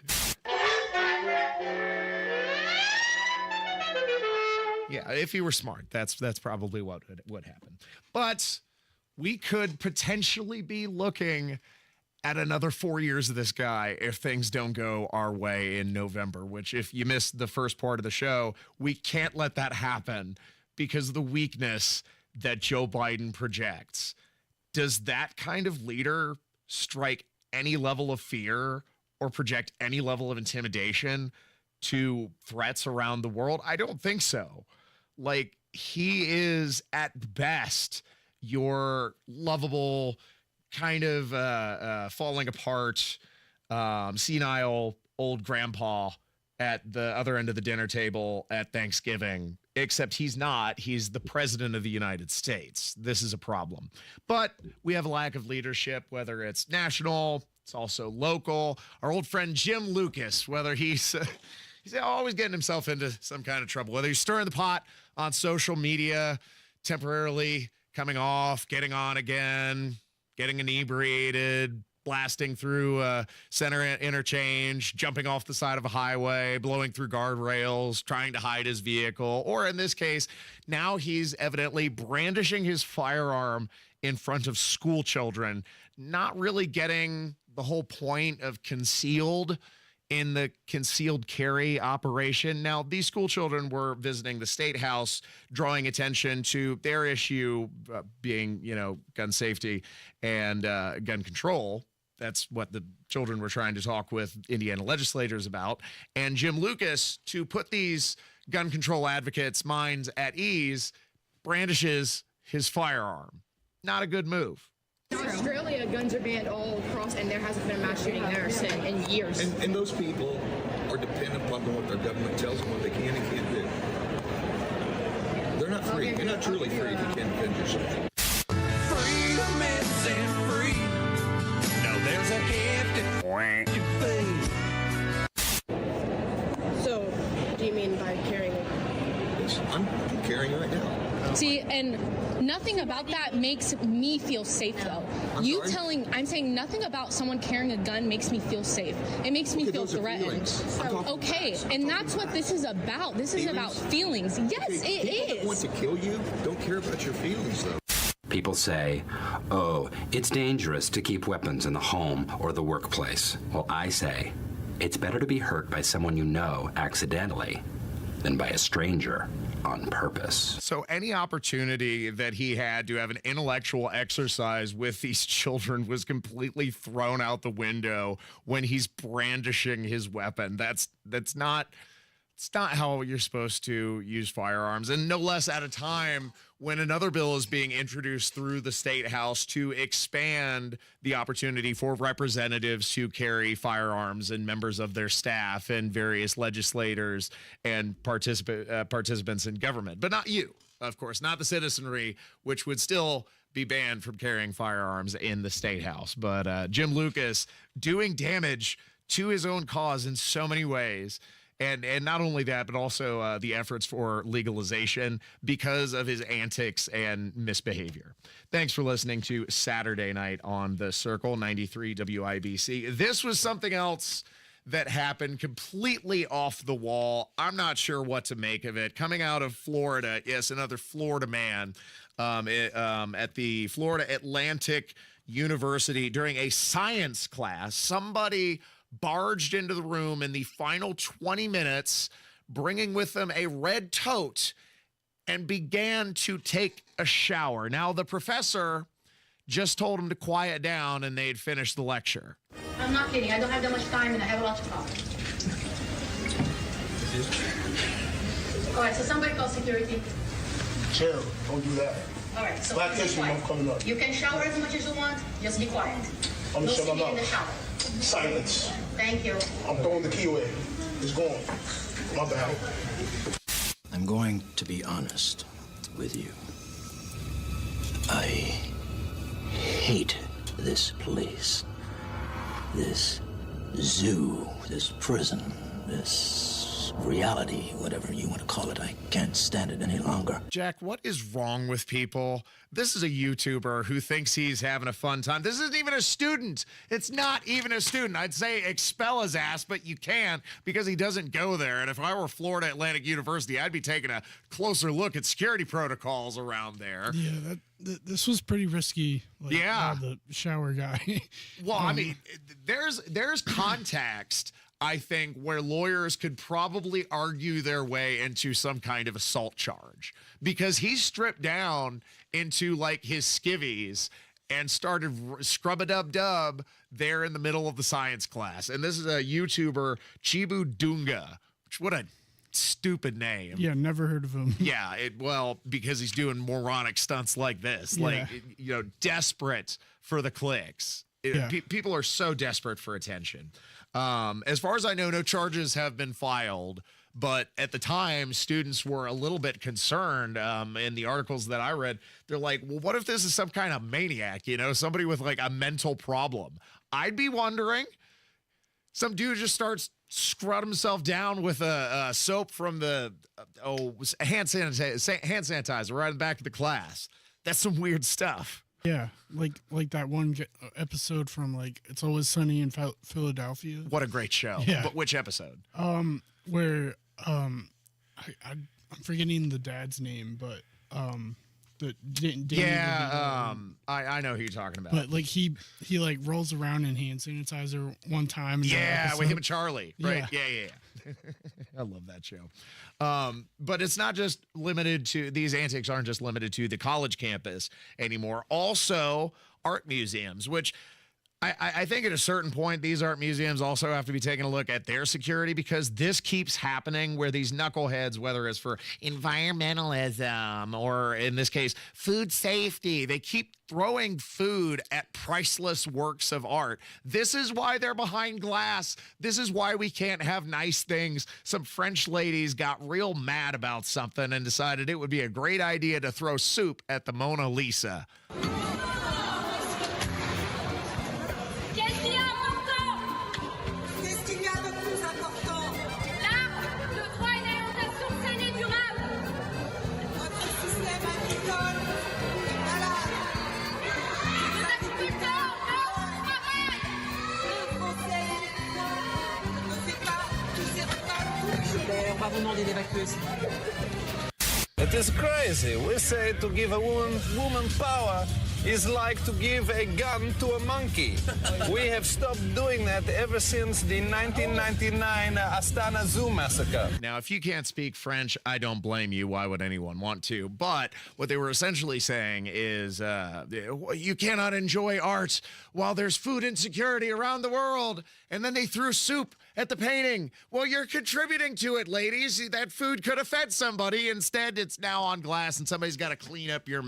Yeah, if you were smart, that's probably what would happen. But we could potentially be looking at another 4 years of this guy if things don't go our way in November, which, if you missed the first part of the show, we can't let that happen because the weakness that Joe Biden projects, does that kind of leader strike any level of fear or project any level of intimidation to threats around the world? I don't think so. Like, he is at best your lovable, kind of falling apart, senile old grandpa at the other end of the dinner table at Thanksgiving, except he's not. He's the president of the United States. This is a problem. But we have a lack of leadership, whether it's national, it's also local. Our old friend Jim Lucas, whether he's always getting himself into some kind of trouble, whether he's stirring the pot on social media, temporarily coming off, getting on again, getting inebriated, blasting through center interchange, jumping off the side of a highway, blowing through guardrails, trying to hide his vehicle, or in this case, now he's evidently brandishing his firearm in front of school children, not really getting the whole point of concealed in the concealed carry operation. Now, these school children were visiting the State House, drawing attention to their issue being, gun safety and gun control. That's what the children were trying to talk with Indiana legislators about. And Jim Lucas, to put these gun control advocates' minds at ease, brandishes his firearm. Not a good move. In Australia, guns are banned all across, and there hasn't been a mass shooting there in years. And those people are dependent upon what their government tells them what they can and can't do. They're not free. You're not truly free if you can't defend yourself. Freedom isn't free. No, there's a gift in So, what do you mean by carrying it? Yes, I'm carrying it right now. See, and nothing about that makes me feel safe, though. I'm saying nothing about someone carrying a gun makes me feel safe. It makes me feel threatened. Okay, and that's what this is about. This is about feelings. Yes, it is. People that want to kill you don't care about your feelings, though. People say, oh, it's dangerous to keep weapons in the home or the workplace. Well, I say, it's better to be hurt by someone you know accidentally than by a stranger on purpose. So any opportunity that he had to have an intellectual exercise with these children was completely thrown out the window when he's brandishing his weapon. It's not how you're supposed to use firearms, and no less at a time when another bill is being introduced through the State House to expand the opportunity for representatives to carry firearms and members of their staff and various legislators and participants in government. But not you, of course, not the citizenry, which would still be banned from carrying firearms in the State House. But Jim Lucas doing damage to his own cause in so many ways. And not only that, but also the efforts for legalization because of his antics and misbehavior. Thanks for listening to Saturday Night on The Circle, 93 WIBC. This was something else that happened completely off the wall. I'm not sure what to make of it. Coming out of Florida, yes, another Florida man at the Florida Atlantic University during a science class, somebody barged into the room in the final 20 minutes, bringing with them a red tote, and began to take a shower. Now, the professor just told him to quiet down, and they'd finished the lecture. I'm not kidding. I don't have that much time, and I have a lot to talk. All right, so somebody call security. Chill. Don't do that. All right, so Black History Month coming up. You can shower as much as you want. Just be quiet. I'm no gonna shut my singing in the mouth. shower. Silence. Thank you. I'm throwing the key away. It's gone. My bad. I'm going to be honest with you. I hate this place, this zoo, this prison, this reality, whatever you want to call it. I can't stand it any longer. Jack, what is wrong with people? This is a YouTuber who thinks he's having a fun time. This isn't even a student. It's not even a student. I'd say expel his ass, but you can't because he doesn't go there. And if I were Florida Atlantic University, I'd be taking a closer look at security protocols around there. Yeah, this was pretty risky. Yeah. The shower guy. Well, I mean, there's context I think, where lawyers could probably argue their way into some kind of assault charge, because he stripped down into like his skivvies and started scrub-a-dub-dub there in the middle of the science class. And this is a YouTuber, Chibu Dunga, which what a stupid name. Yeah, never heard of him. Yeah, well, because he's doing moronic stunts like this, like, desperate for the clicks. People are so desperate for attention. As far as I know, no charges have been filed, but at the time, students were a little bit concerned. In the articles that I read, they're like, well, what if this is some kind of maniac, somebody with like a mental problem? I'd be wondering. Some dude just starts scrubbing himself down with a soap from the hand sanitizer right in the back of the class. That's some weird stuff. Yeah, like that one episode from like It's Always Sunny in Philadelphia. What a great show. Yeah. But which episode? Where I'm forgetting the dad's name, but I know who you're talking about. But like he like rolls around in hand sanitizer one time. With him and Charlie, right? Yeah. I love that show. But it's not just limited to, these antics aren't just limited to the college campus anymore. Also, art museums, which I think at a certain point, these art museums also have to be taking a look at their security, because this keeps happening where these knuckleheads, whether it's for environmentalism or in this case, food safety, they keep throwing food at priceless works of art. This is why they're behind glass. This is why we can't have nice things. Some French ladies got real mad about something and decided it would be a great idea to throw soup at the Mona Lisa. It is crazy. We say to give a woman power is like to give a gun to a monkey. We have stopped doing that ever since the 1999 Astana Zoo massacre. Now, if you can't speak French, I don't blame you. Why would anyone want to? But what they were essentially saying is you cannot enjoy art while there's food insecurity around the world. And then they threw soup at the painting. Well, you're contributing to it, ladies. That food could have fed somebody. Instead, it's now on glass and somebody's got to clean up your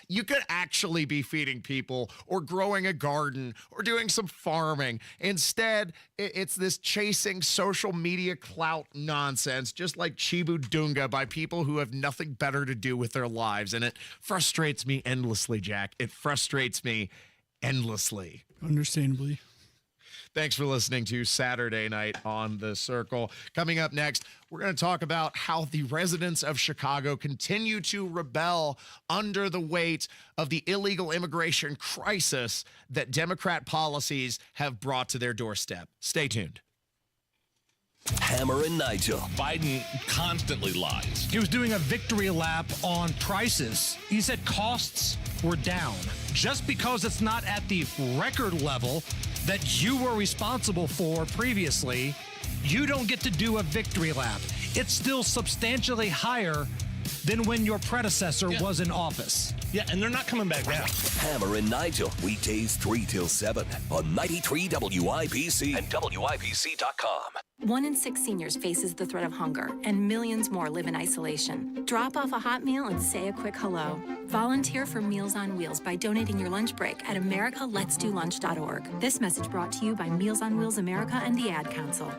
you could actually be feeding people or growing a garden or doing some farming. Instead, it's this chasing social media clout nonsense, just like Chibu Dunga, by people who have nothing better to do with their lives. And it frustrates me endlessly, Jack. It frustrates me endlessly. Understandably. Thanks for listening to Saturday Night on The Circle. Coming up next, we're going to talk about how the residents of Chicago continue to rebel under the weight of the illegal immigration crisis that Democrat policies have brought to their doorstep. Stay tuned. Hammer and Nigel. Biden constantly lies. He was doing a victory lap on prices. He said costs were down. Just because it's not at the record level that you were responsible for previously, you don't get to do a victory lap. It's still substantially higher than when your predecessor was in office. Yeah, and they're not coming back down. Hammer and Nigel, weekdays 3 till 7 on 93 WIBC and WIBC.com. 1 in 6 seniors faces the threat of hunger, and millions more live in isolation. Drop off a hot meal and say a quick hello. Volunteer for Meals on Wheels by donating your lunch break at americaletsdolunch.org. This message brought to you by Meals on Wheels America and the Ad Council.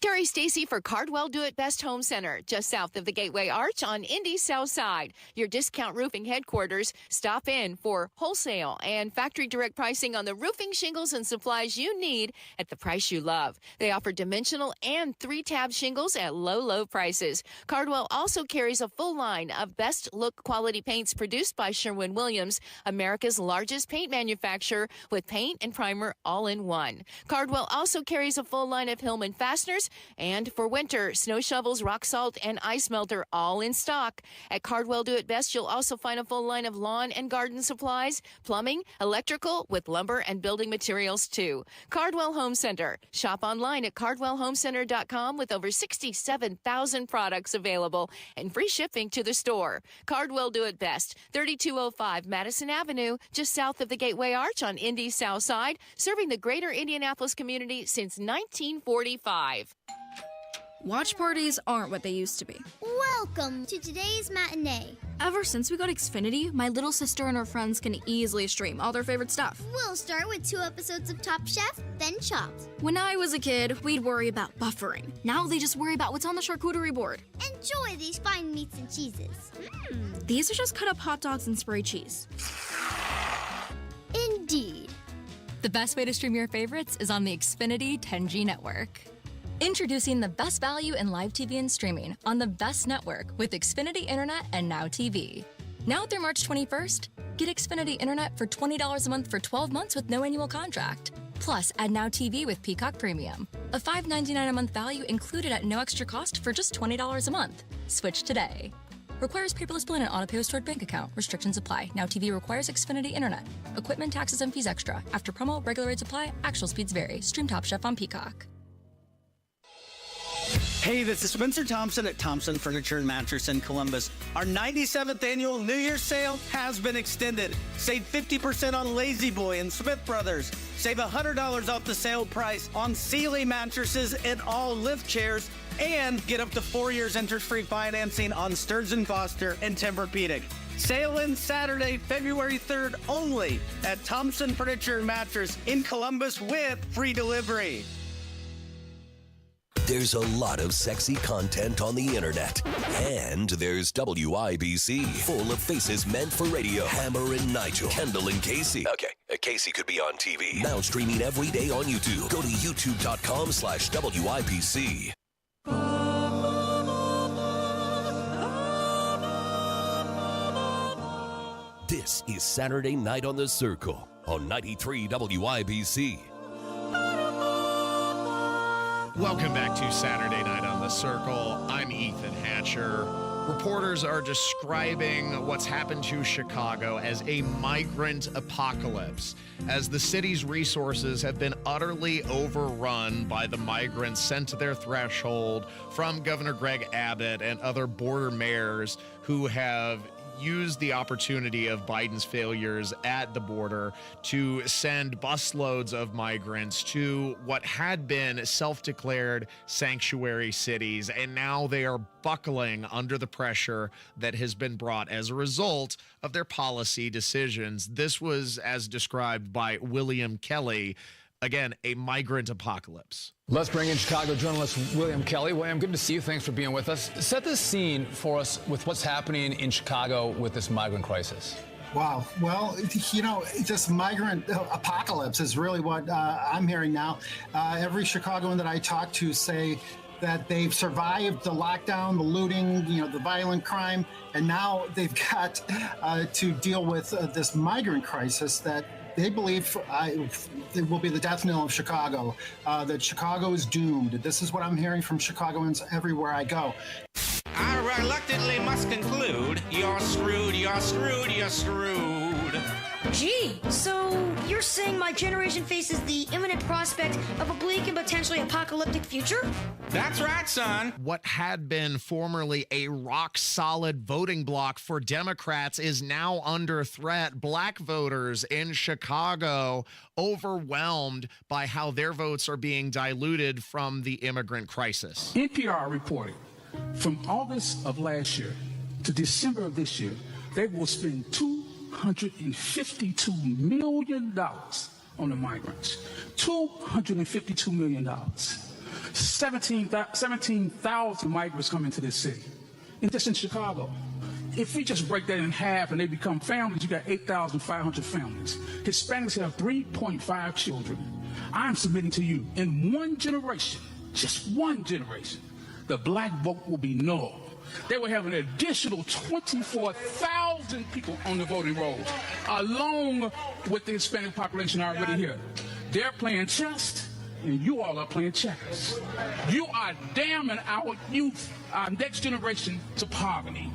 Terry Stacy for Cardwell Do It Best Home Center, just south of the Gateway Arch on Indy's South Side. Your discount roofing headquarters. Stop in for wholesale and factory direct pricing on the roofing shingles and supplies you need at the price you love. They offer dimensional and 3-tab shingles at low prices. Cardwell also carries a full line of best look quality paints produced by Sherwin-Williams, America's largest paint manufacturer, with paint and primer all in one. Cardwell also carries a full line of Hillman fasteners And for winter, snow shovels, rock salt, and ice melter all in stock. At Cardwell Do It Best, you'll also find a full line of lawn and garden supplies, plumbing, electrical, with lumber and building materials too. Cardwell Home Center. Shop online at cardwellhomecenter.com with over 67,000 products available and free shipping to the store. Cardwell Do It Best, 3205 Madison Avenue, just south of the Gateway Arch on Indy's South Side, serving the greater Indianapolis community since 1945. Watch parties aren't what they used to be. Welcome to today's matinee. Ever since we got Xfinity, my little sister and her friends can easily stream all their favorite stuff. We'll start with 2 episodes of Top Chef, then Chopped. When I was a kid, we'd worry about buffering. Now they just worry about what's on the charcuterie board. Enjoy these fine meats and cheeses. These are just cut up hot dogs and spray cheese. Indeed. The best way to stream your favorites is on the Xfinity 10G network. Introducing the best value in live TV and streaming on the best network with Xfinity Internet and Now TV. Now through March 21st, get Xfinity Internet for $20 a month for 12 months with no annual contract. Plus, add Now TV with Peacock Premium. A $5.99 a month value included at no extra cost for just $20 a month. Switch today. Requires paperless bill and an auto-pay with stored bank account. Restrictions apply. Now TV requires Xfinity Internet. Equipment, taxes, and fees extra. After promo, regular rates apply. Actual speeds vary. Stream Top Chef on Peacock. Hey, this is Spencer Thompson at Thompson Furniture and Mattress in Columbus. Our 97th annual New Year's sale has been extended. Save 50% on Lazy Boy and Smith Brothers. Save $100 off the sale price on Sealy mattresses and all lift chairs. And get up to 4 years interest-free financing on Stearns & Foster and Tempur-Pedic. Sale ends Saturday, February 3rd only at Thompson Furniture and Mattress in Columbus with free delivery. There's a lot of sexy content on the internet. And there's WIBC, full of faces meant for radio. Hammer and Nigel, Kendall and Casey. Okay, Casey could be on TV. Now streaming every day on YouTube. Go to youtube.com/WIBC. This is Saturday Night on the Circle on 93 WIBC. Welcome back to Saturday Night on the Circle. I'm Ethan Hatcher. Reporters are describing what's happened to Chicago as a migrant apocalypse, as the city's resources have been utterly overrun by the migrants sent to their threshold from Governor Greg Abbott and other border mayors who have used the opportunity of Biden's failures at the border to send busloads of migrants to what had been self-declared sanctuary cities, and now they are buckling under the pressure that has been brought as a result of their policy decisions. This was as described by William Kelly. Again, a migrant apocalypse. Let's bring in Chicago journalist William Kelly. William, good to see you. Thanks for being with us. Set the scene for us with what's happening in Chicago with this migrant crisis. Wow. Well, this migrant apocalypse is really what I'm hearing now. Every Chicagoan that I talk to say that they've survived the lockdown, the looting, the violent crime, and now they've got to deal with this migrant crisis that they believe it will be the death knell of Chicago, that Chicago is doomed. This is what I'm hearing from Chicagoans everywhere I go. I reluctantly must conclude you're screwed, you're screwed, you're screwed. Gee, so you're saying my generation faces the imminent prospect of a bleak and potentially apocalyptic future? That's right, son. What had been formerly a rock-solid voting bloc for Democrats is now under threat. Black voters in Chicago overwhelmed by how their votes are being diluted from the immigrant crisis. NPR reported from August of last year to December of this year, they will spend $252 million on the migrants. $252 million. 17,000 migrants come into this city. And just in Chicago. If we just break that in half and they become families, you got 8,500 families. Hispanics have 3.5 children. I'm submitting to you, in one generation, just one generation, the black vote will be null. They will have an additional 24,000 people on the voting rolls, along with the Hispanic population already here. They're playing chess, and you all are playing checkers. You are damning our youth, our next generation, to poverty.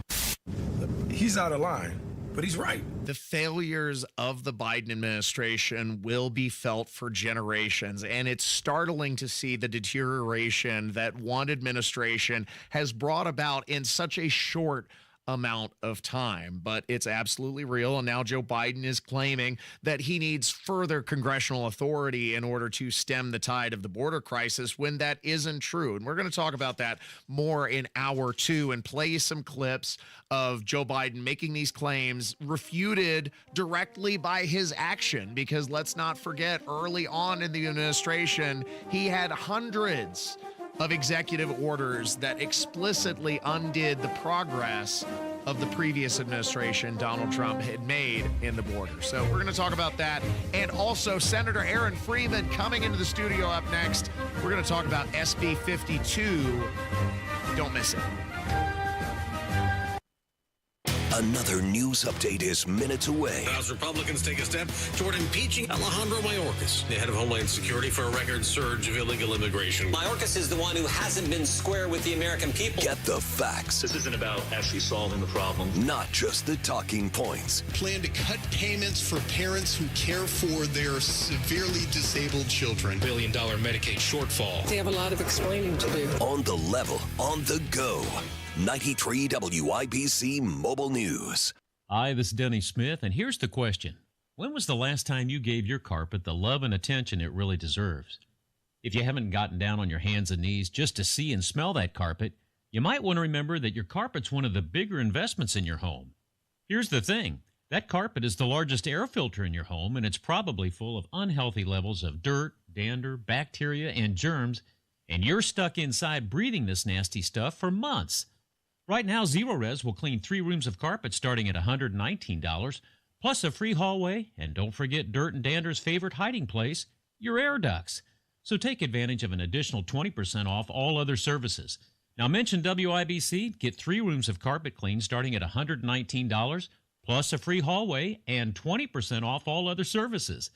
He's out of line, but he's right. The failures of the Biden administration will be felt for generations, and it's startling to see the deterioration that one administration has brought about in such a short amount of time. But it's absolutely real, and now Joe Biden is claiming that he needs further congressional authority in order to stem the tide of the border crisis, when that isn't true. And we're going to talk about that more in hour 2 and play some clips of Joe Biden making these claims refuted directly by his action, because let's not forget, early on in the administration, he had hundreds of executive orders that explicitly undid the progress of the previous administration Donald Trump had made in the border. So we're going to talk about that. And also Senator Aaron Freeman coming into the studio up next. We're going to talk about SB 52. Don't miss it. Another news update is minutes away. House Republicans take a step toward impeaching Alejandro Mayorkas, the head of Homeland Security, for a record surge of illegal immigration. Mayorkas is the one who hasn't been square with the American people. Get the facts. This isn't about actually solving the problem. Not just the talking points. Plan to cut payments for parents who care for their severely disabled children. $1 billion Medicaid shortfall. They have a lot of explaining to do. On the level, on the go. 93 WIBC Mobile News. Hi, this is Denny Smith, and here's the question. When was the last time you gave your carpet the love and attention it really deserves? If you haven't gotten down on your hands and knees just to see and smell that carpet, you might want to remember that your carpet's one of the bigger investments in your home. Here's the thing. That carpet is the largest air filter in your home, and it's probably full of unhealthy levels of dirt, dander, bacteria, and germs, and you're stuck inside breathing this nasty stuff for months. Right now, Zerorez will clean 3 rooms of carpet starting at $119, plus a free hallway, and don't forget Dirt and Dander's favorite hiding place, your air ducts. So take advantage of an additional 20% off all other services. Now mention WIBC, get 3 rooms of carpet cleaned starting at $119, plus a free hallway, and 20% off all other services.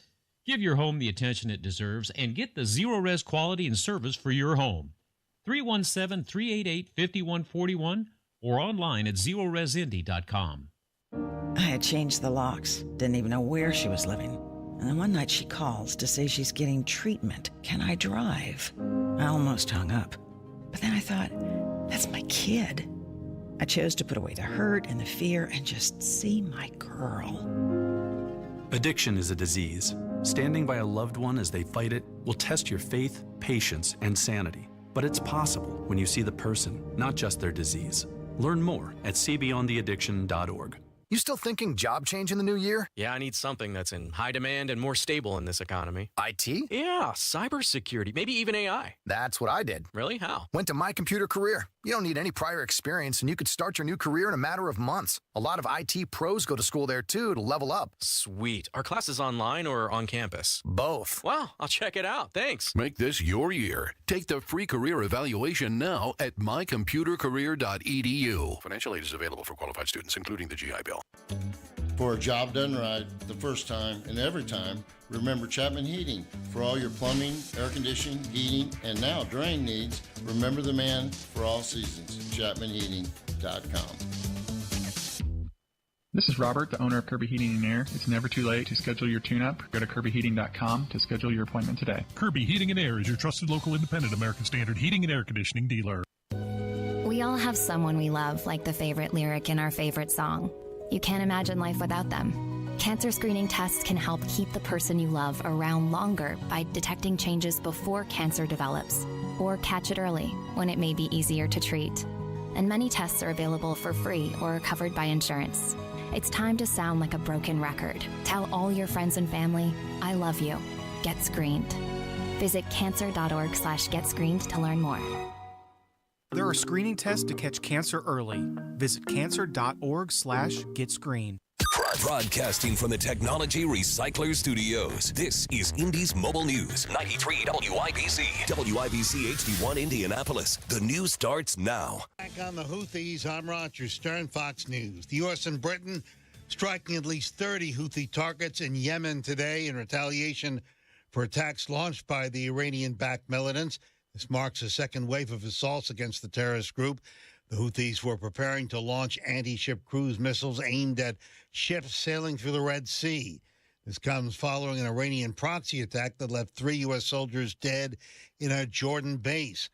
Give your home the attention it deserves and get the Zerorez quality and service for your home. 317-388-5141 or online at zeroresindy.com. I had changed the locks, didn't even know where she was living. And then one night she calls to say she's getting treatment. Can I drive? I almost hung up. But then I thought, that's my kid. I chose to put away the hurt and the fear and just see my girl. Addiction is a disease. Standing by a loved one as they fight it will test your faith, patience, and sanity. But it's possible when you see the person, not just their disease. Learn more at cbeyondtheaddiction.org. You still thinking job change in the new year? Yeah, I need something that's in high demand and more stable in this economy. IT? Yeah, cybersecurity, maybe even AI. That's what I did. Really? How? Went to My Computer Career. You don't need any prior experience, and you could start your new career in a matter of months. A lot of IT pros go to school there, too, to level up. Sweet. Are classes online or on campus? Both. Wow, I'll check it out. Thanks. Make this your year. Take the free career evaluation now at mycomputercareer.edu. Financial aid is available for qualified students, including the GI Bill. For a job done right, the first time and every time, remember Chapman Heating. For all your plumbing, air conditioning, heating, and now drain needs, remember the man for all seasons, chapmanheating.com. This is Robert, the owner of Kirby Heating and Air. It's never too late to schedule your tune-up. Go to kirbyheating.com to schedule your appointment today. Kirby Heating and Air is your trusted local independent American Standard heating and air conditioning dealer. We all have someone we love, like the favorite lyric in our favorite song. You can't imagine life without them. Cancer screening tests can help keep the person you love around longer by detecting changes before cancer develops, or catch it early when it may be easier to treat. And many tests are available for free or are covered by insurance. It's time to sound like a broken record. Tell all your friends and family, I love you. Get screened. Visit cancer.org/getscreened to learn more. There are screening tests to catch cancer early. Visit cancer.org/getscreened. Broadcasting from the Technology Recycler Studios, this is Indy's Mobile News, 93 WIBC. WIBC HD1 Indianapolis. The news starts now. Back on the Houthis, I'm Roger Stern, Fox News. The U.S. and Britain striking at least 30 Houthi targets in Yemen today in retaliation for attacks launched by the Iranian-backed militants. This marks a second wave of assaults against the terrorist group. The Houthis were preparing to launch anti-ship cruise missiles aimed at ships sailing through the Red Sea. This comes following an Iranian proxy attack that left 3 U.S. soldiers dead in a Jordan base.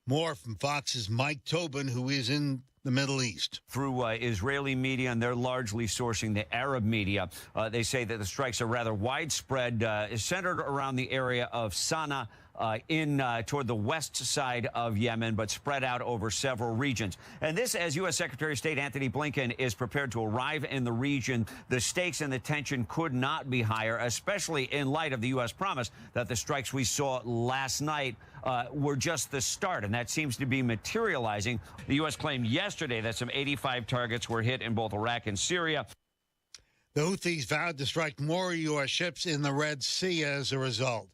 More from Fox's Mike Tobin, who is in the Middle East. Through Israeli media, and they're largely sourcing the Arab media, they say that the strikes are rather widespread, centered around the area of Sana'a, toward the west side of Yemen, but spread out over several regions. And this, as U.S. Secretary of State Anthony Blinken is prepared to arrive in the region, the stakes and the tension could not be higher, especially in light of the U.S. promise that the strikes we saw last night were just the start, and that seems to be materializing. The U.S. claimed yesterday that some 85 targets were hit in both Iraq and Syria. The Houthis vowed to strike more U.S. ships in the Red Sea as a result.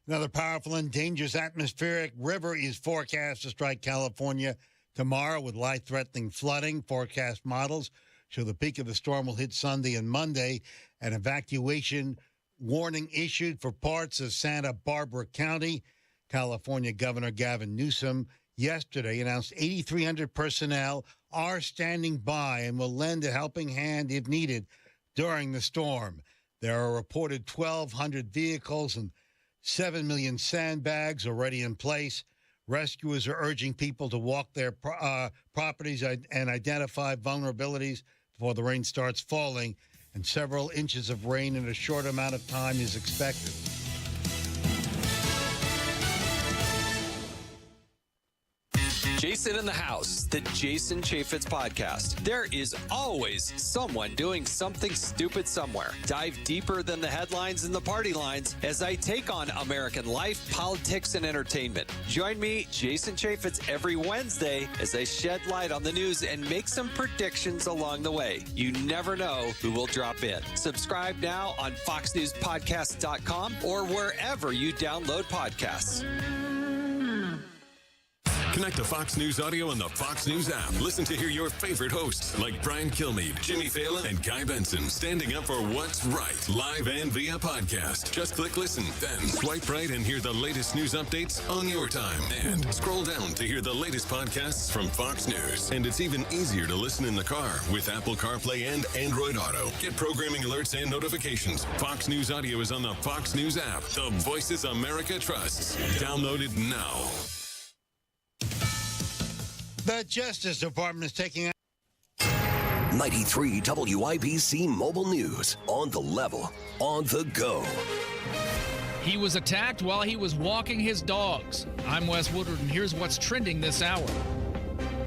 Another powerful and dangerous atmospheric river is forecast to strike California tomorrow with life-threatening flooding. Forecast models show the peak of the storm will hit Sunday and Monday. An evacuation warning issued for parts of Santa Barbara County. California Governor Gavin Newsom yesterday announced 8,300 personnel are standing by and will lend a helping hand if needed during the storm. There are reported 1,200 vehicles and 7 million sandbags already in place. Rescuers are urging people to walk their properties and identify vulnerabilities before the rain starts falling, and several inches of rain in a short amount of time is expected. Jason in the House, the Jason Chaffetz podcast. There is always someone doing something stupid somewhere. Dive deeper than the headlines and the party lines as I take on American life, politics, and entertainment. Join me, Jason Chaffetz, every Wednesday as I shed light on the news and make some predictions along the way. You never know who will drop in. Subscribe now on FoxNewsPodcast.com or wherever you download podcasts. Connect to Fox News Audio on the Fox News app. Listen to hear your favorite hosts like Brian Kilmeade, Jimmy Fallon, and Guy Benson standing up for what's right, live and via podcast. Just click listen, then swipe right and hear the latest news updates on your time. And scroll down to hear the latest podcasts from Fox News. And it's even easier to listen in the car with Apple CarPlay and Android Auto. Get programming alerts and notifications. Fox News Audio is on the Fox News app. The voices America trusts. Download it now. The Justice Department is taking 93 WIBC Mobile News. On the level, on the go. He was attacked while he was walking his dogs. I'm Wes Woodward, and here's what's trending this hour.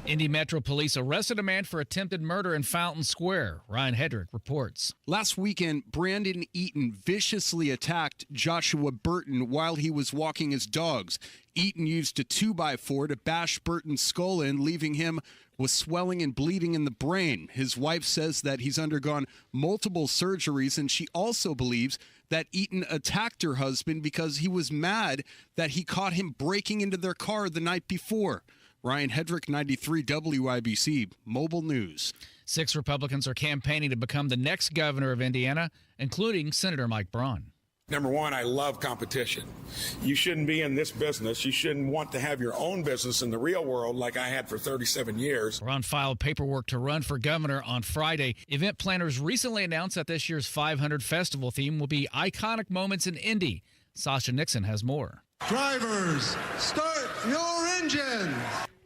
Indy Metro Police arrested a man for attempted murder in Fountain Square. Ryan Hedrick reports. Last weekend, Brandon Eaton viciously attacked Joshua Burton while he was walking his dogs. Eaton used a 2x4 to bash Burton's skull in, leaving him with swelling and bleeding in the brain. His wife says that he's undergone multiple surgeries, and she also believes that Eaton attacked her husband because he was mad that he caught him breaking into their car the night before. Ryan Hedrick, 93 WIBC Mobile News. 6 Republicans are campaigning to become the next governor of Indiana, including Senator Mike Braun. Number one, I love competition. You shouldn't be in this business. You shouldn't want to have your own business in the real world like I had for 37 years. Braun filed paperwork to run for governor on Friday. Event planners recently announced that this year's 500 festival theme will be iconic moments in Indy. Sasha Nixon has more. Drivers, start your engines!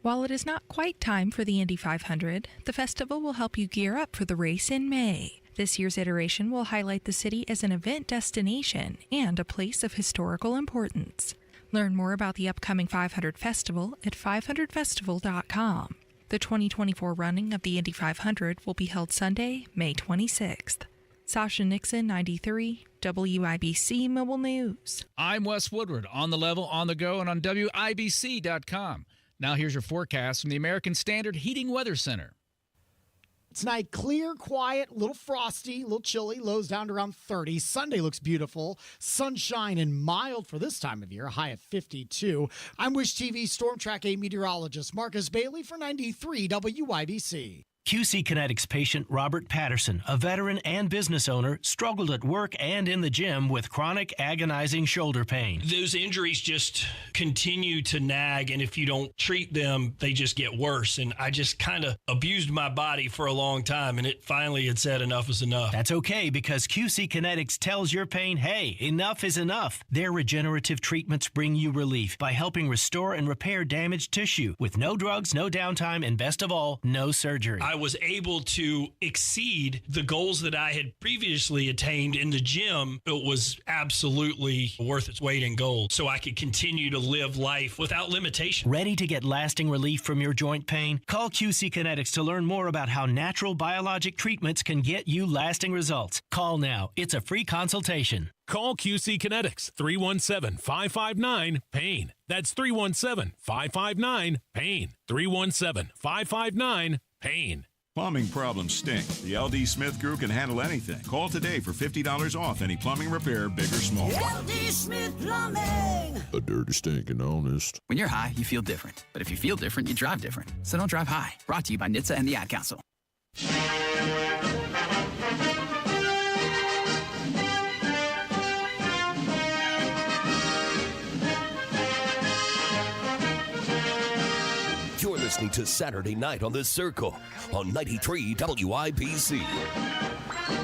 While it is not quite time for the Indy 500, the festival will help you gear up for the race in May. This year's iteration will highlight the city as an event destination and a place of historical importance. Learn more about the upcoming 500 Festival at 500festival.com. The 2024 running of the Indy 500 will be held Sunday, May 26th. Sasha Nixon, 93, WIBC Mobile News. I'm Wes Woodward, on the level, on the go, and on WIBC.com. Now here's your forecast from the American Standard Heating Weather Center. Tonight, clear, quiet, a little frosty, a little chilly, lows down to around 30. Sunday looks beautiful, sunshine and mild for this time of year, a high of 52. I'm Wish TV Storm Track 8 meteorologist Marcus Bailey for 93 WIBC. QC Kinetics patient Robert Patterson, a veteran and business owner, struggled at work and in the gym with chronic agonizing shoulder pain. Those injuries just continue to nag, and if you don't treat them, they just get worse. And I just kind of abused my body for a long time, and it finally had said enough is enough. That's okay, because QC Kinetics tells your pain, hey, enough is enough. Their regenerative treatments bring you relief by helping restore and repair damaged tissue with no drugs, no downtime, and best of all, no surgery. I was able to exceed the goals that I had previously attained in the gym. It was absolutely worth its weight in gold, so I could continue to live life without limitation. Ready to get lasting relief from your joint pain? Call QC Kinetics to learn more about how natural biologic treatments can get you lasting results. Call now. It's a free consultation. Call QC Kinetics, 317-559-PAIN. That's 317-559-PAIN. 317-559-PAIN. Plumbing problems stink. The LD Smith Group can handle anything. Call today for $50 off any plumbing repair, big or small. LD Smith Plumbing. A dirty, stinking honest. When you're high, you feel different. But if you feel different, you drive different. So don't drive high. Brought to you by NHTSA and the Ad Council. You're listening to Saturday Night on the Circle on 93 WIBC.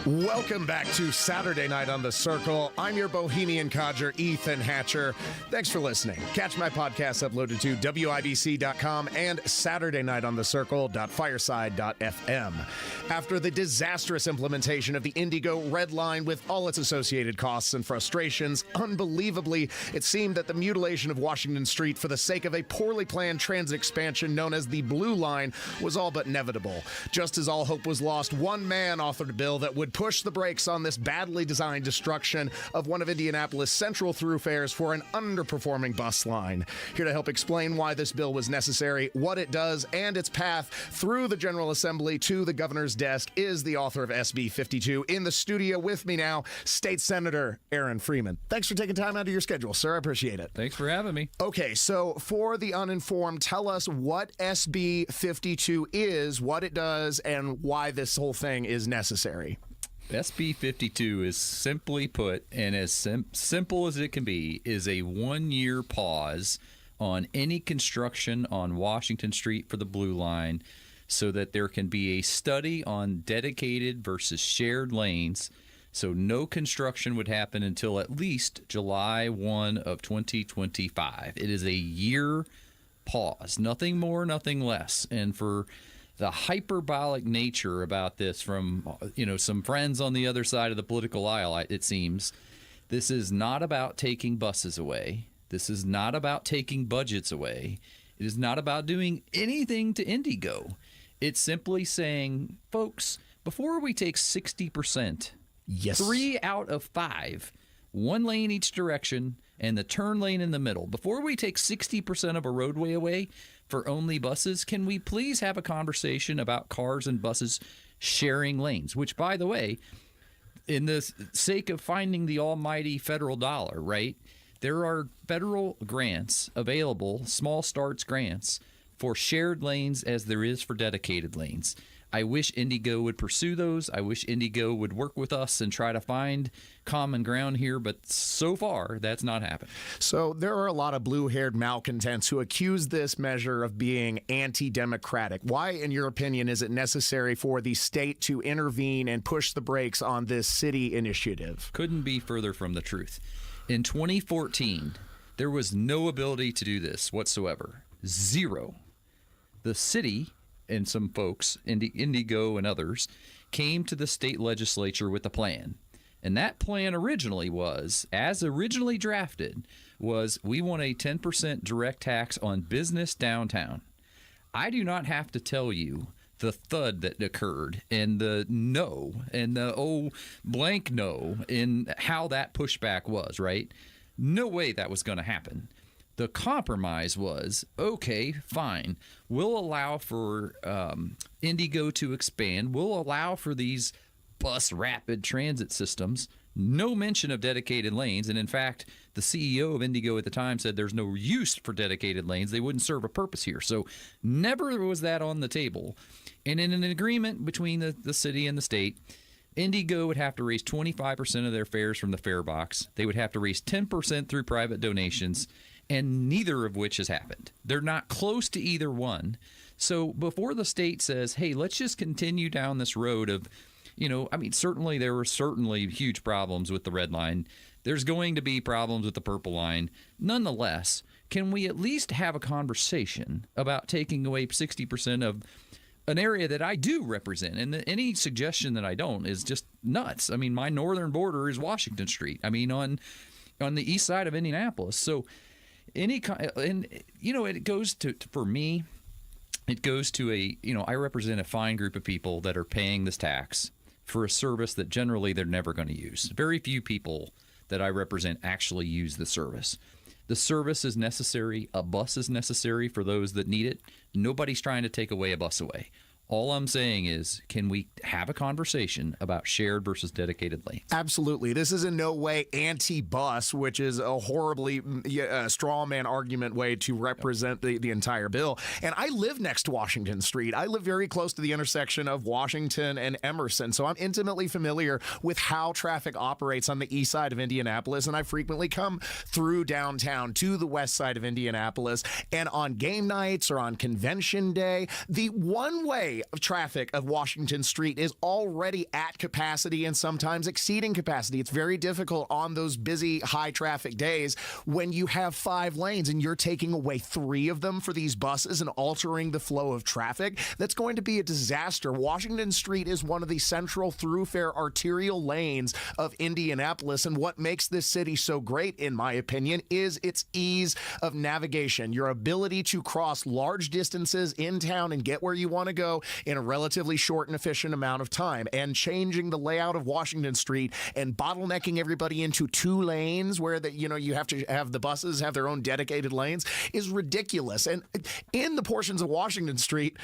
Welcome back to Saturday Night on the Circle. I'm your Bohemian codger, Ethan Hatcher. Thanks for listening. Catch my podcast uploaded to WIBC.com and SaturdayNightOnTheCircle.fireside.fm. After the disastrous implementation of the Indigo Red Line with all its associated costs and frustrations, unbelievably, it seemed that the mutilation of Washington Street for the sake of a poorly planned transit expansion known as the Blue Line was all but inevitable. Just as all hope was lost, one man authored a bill that would push the brakes on this badly designed destruction of one of Indianapolis' central thoroughfares for an underperforming bus line. Here to help explain why this bill was necessary, what it does, and its path through the General Assembly to the governor's desk is the author of SB 52. In the studio with me now, State Senator Aaron Freeman. Thanks for taking time out of your schedule, sir. I appreciate it. Thanks for having me. Okay, so for the uninformed, tell us what SB 52 is, what it does, and why this whole thing is necessary. SB 52 is simply put, and as simple as it can be, is a one-year pause on any construction on Washington Street for the Blue Line so that there can be a study on dedicated versus shared lanes. So no construction would happen until at least July 1 of 2025. It is a year pause, nothing more, nothing less. And for the hyperbolic nature about this from, some friends on the other side of the political aisle, it seems, this is not about taking buses away. This is not about taking budgets away. It is not about doing anything to Indigo. It's simply saying, folks, before we take 60%, yes, 3 out of 5, one lane each direction, and the turn lane in the middle, before we take 60% of a roadway away for only buses, can we please have a conversation about cars and buses sharing lanes? Which, by the way, in the sake of finding the almighty federal dollar, right, there are federal grants available, small starts grants, for shared lanes as there is for dedicated lanes. I wish Indigo would pursue those. I wish Indigo would work with us and try to find common ground here, but so far, that's not happened. So there are a lot of blue-haired malcontents who accuse this measure of being anti-democratic. Why, in your opinion, is it necessary for the state to intervene and push the brakes on this city initiative? Couldn't be further from the truth. In 2014, there was no ability to do this whatsoever. Zero. The city and some folks, Indigo and others, came to the state legislature with a plan. And that plan originally was, as originally drafted, was we want a 10% direct tax on business downtown. I do not have to tell you the thud that occurred and the no and the blank no in how that pushback was, right? No way that was going to happen. The compromise was, okay, fine. We'll allow for Indigo to expand. We'll allow for these bus rapid transit systems No mention of dedicated lanes. And in fact, the CEO of Indigo at the time said there's no use for dedicated lanes. They wouldn't serve a purpose here. So never was that on the table. And in an agreement between the city and the state, Indigo would have to raise 25% of their fares from the fare box. They would have to raise 10% through private donations, and neither of which has happened. They're not close to either one. So before the state says, hey, let's just continue down this road of, certainly there were huge problems with the red line. There's going to be problems with the purple line. Nonetheless, can we at least have a conversation about taking away 60% of an area that I do represent? And any suggestion that I don't is just nuts. I mean, my northern border is Washington Street. I mean, on the east side of Indianapolis. So it goes to, for me, it goes to I represent a fine group of people that are paying this tax for a service that generally they're never going to use. Very few people that I represent actually use the service. The service is necessary. A bus is necessary for those that need it. Nobody's trying to take away a bus away. All I'm saying is, can we have a conversation about shared versus dedicated lanes? Absolutely. This is in no way anti-bus, which is a horribly straw man argument way to represent the entire bill. And I live next to Washington Street. I live very close to the intersection of Washington and Emerson. So I'm intimately familiar with how traffic operates on the east side of Indianapolis. And I frequently come through downtown to the west side of Indianapolis. And on game nights or on convention day, the one way of traffic of Washington Street is already at capacity and sometimes exceeding capacity. It's very difficult on those busy, high traffic days when you have 5 lanes and you're taking away 3 of them for these buses and altering the flow of traffic. That's going to be a disaster. Washington Street is one of the central thoroughfare arterial lanes of Indianapolis, and what makes this city so great, in my opinion, is its ease of navigation. Your ability to cross large distances in town and get where you want to go in a relatively short and efficient amount of time. And changing the layout of Washington Street and bottlenecking everybody into 2 lanes where you have to have the buses have their own dedicated lanes is ridiculous. And in the portions of Washington Street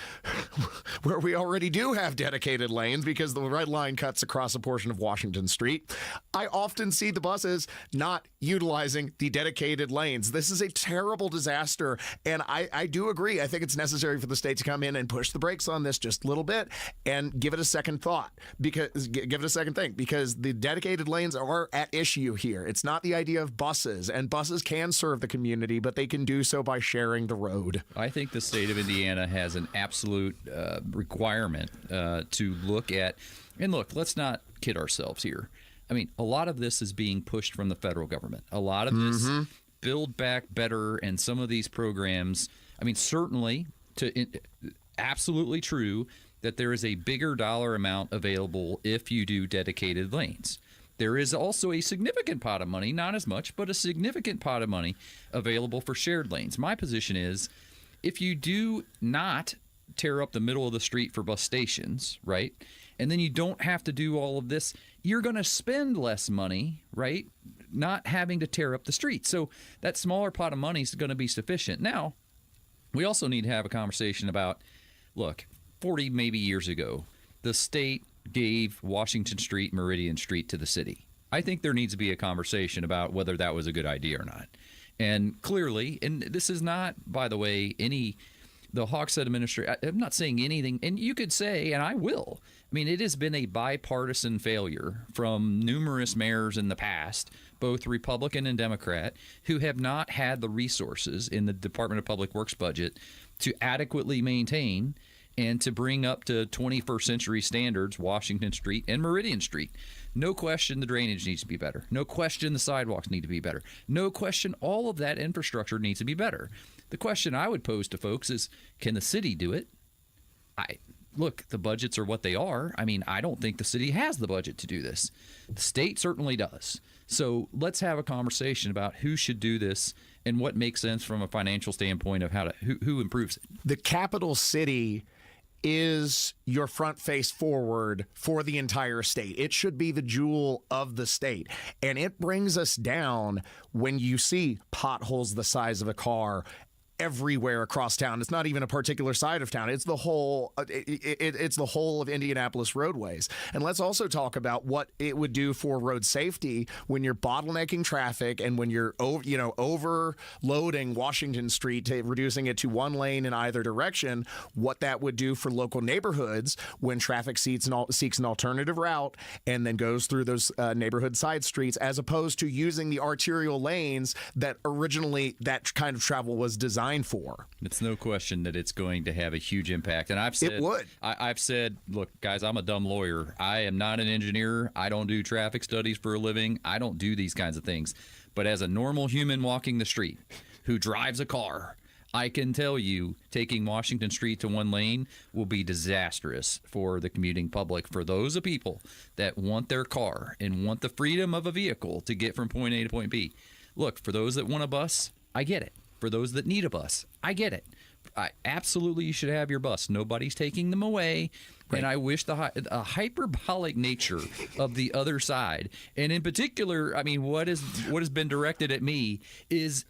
where we already do have dedicated lanes because the red line cuts across a portion of Washington Street, I often see the buses not utilizing the dedicated lanes. This is a terrible disaster, and I do agree. I think it's necessary for the state to come in and push the brakes on this just a little bit and give it a second thought, because give it a second think, because the dedicated lanes are at issue here. It's not the idea of buses, and buses can serve the community, but they can do so by sharing the road. I think the state of Indiana has an absolute requirement to look at, and look, let's not kid ourselves here. I mean, a lot of this is being pushed from the federal government. A lot of this Build Back Better and some of these programs, I mean, certainly absolutely true that there is a bigger dollar amount available if you do dedicated lanes. There is also a significant pot of money, not as much, but a significant pot of money available for shared lanes. My position is, if you do not tear up the middle of the street for bus stations, right, and then you don't have to do all of this, you're going to spend less money, right, not having to tear up the street. So that smaller pot of money is going to be sufficient. Now, we also need to have a conversation about, look, 40 maybe years ago, the state gave Washington Street, Meridian Street to the city. I think there needs to be a conversation about whether that was a good idea or not. And clearly, and this is not, by the way, the Hogshead administration, I'm not saying anything, and you could say, and I will, I mean, it has been a bipartisan failure from numerous mayors in the past, both Republican and Democrat, who have not had the resources in the Department of Public Works budget to adequately maintain and to bring up to 21st century standards Washington Street and Meridian Street. No question the drainage needs to be better. No question the sidewalks need to be better. No question all of that infrastructure needs to be better. The question I would pose to folks is, can the city do it? Look, the budgets are what they are. I mean, I don't think the city has the budget to do this. The state certainly does. So let's have a conversation about who should do this and what makes sense from a financial standpoint of who improves it. The capital city is your front face forward for the entire state. It should be the jewel of the state. And it brings us down when you see potholes the size of a car everywhere across town. It's not even a particular side of town. It's the whole. It's the whole of Indianapolis roadways. And let's also talk about what it would do for road safety when you're bottlenecking traffic and when you're overloading Washington Street, reducing it to one lane in either direction. What that would do for local neighborhoods when traffic seeks an alternative route and then goes through those neighborhood side streets, as opposed to using the arterial lanes that originally that kind of travel was designed for. It's no question that it's going to have a huge impact. And I've said, it would. I've said, look, guys, I'm a dumb lawyer. I am not an engineer. I don't do traffic studies for a living. I don't do these kinds of things. But as a normal human walking the street who drives a car, I can tell you taking Washington Street to one lane will be disastrous for the commuting public, for those of people that want their car and want the freedom of a vehicle to get from point A to point B. Look, for those that want a bus, I get it. For those that need a bus, I get it. Absolutely, you should have your bus. Nobody's taking them away. Right. And I wish the hyperbolic nature of the other side, and in particular, I mean, what has been directed at me is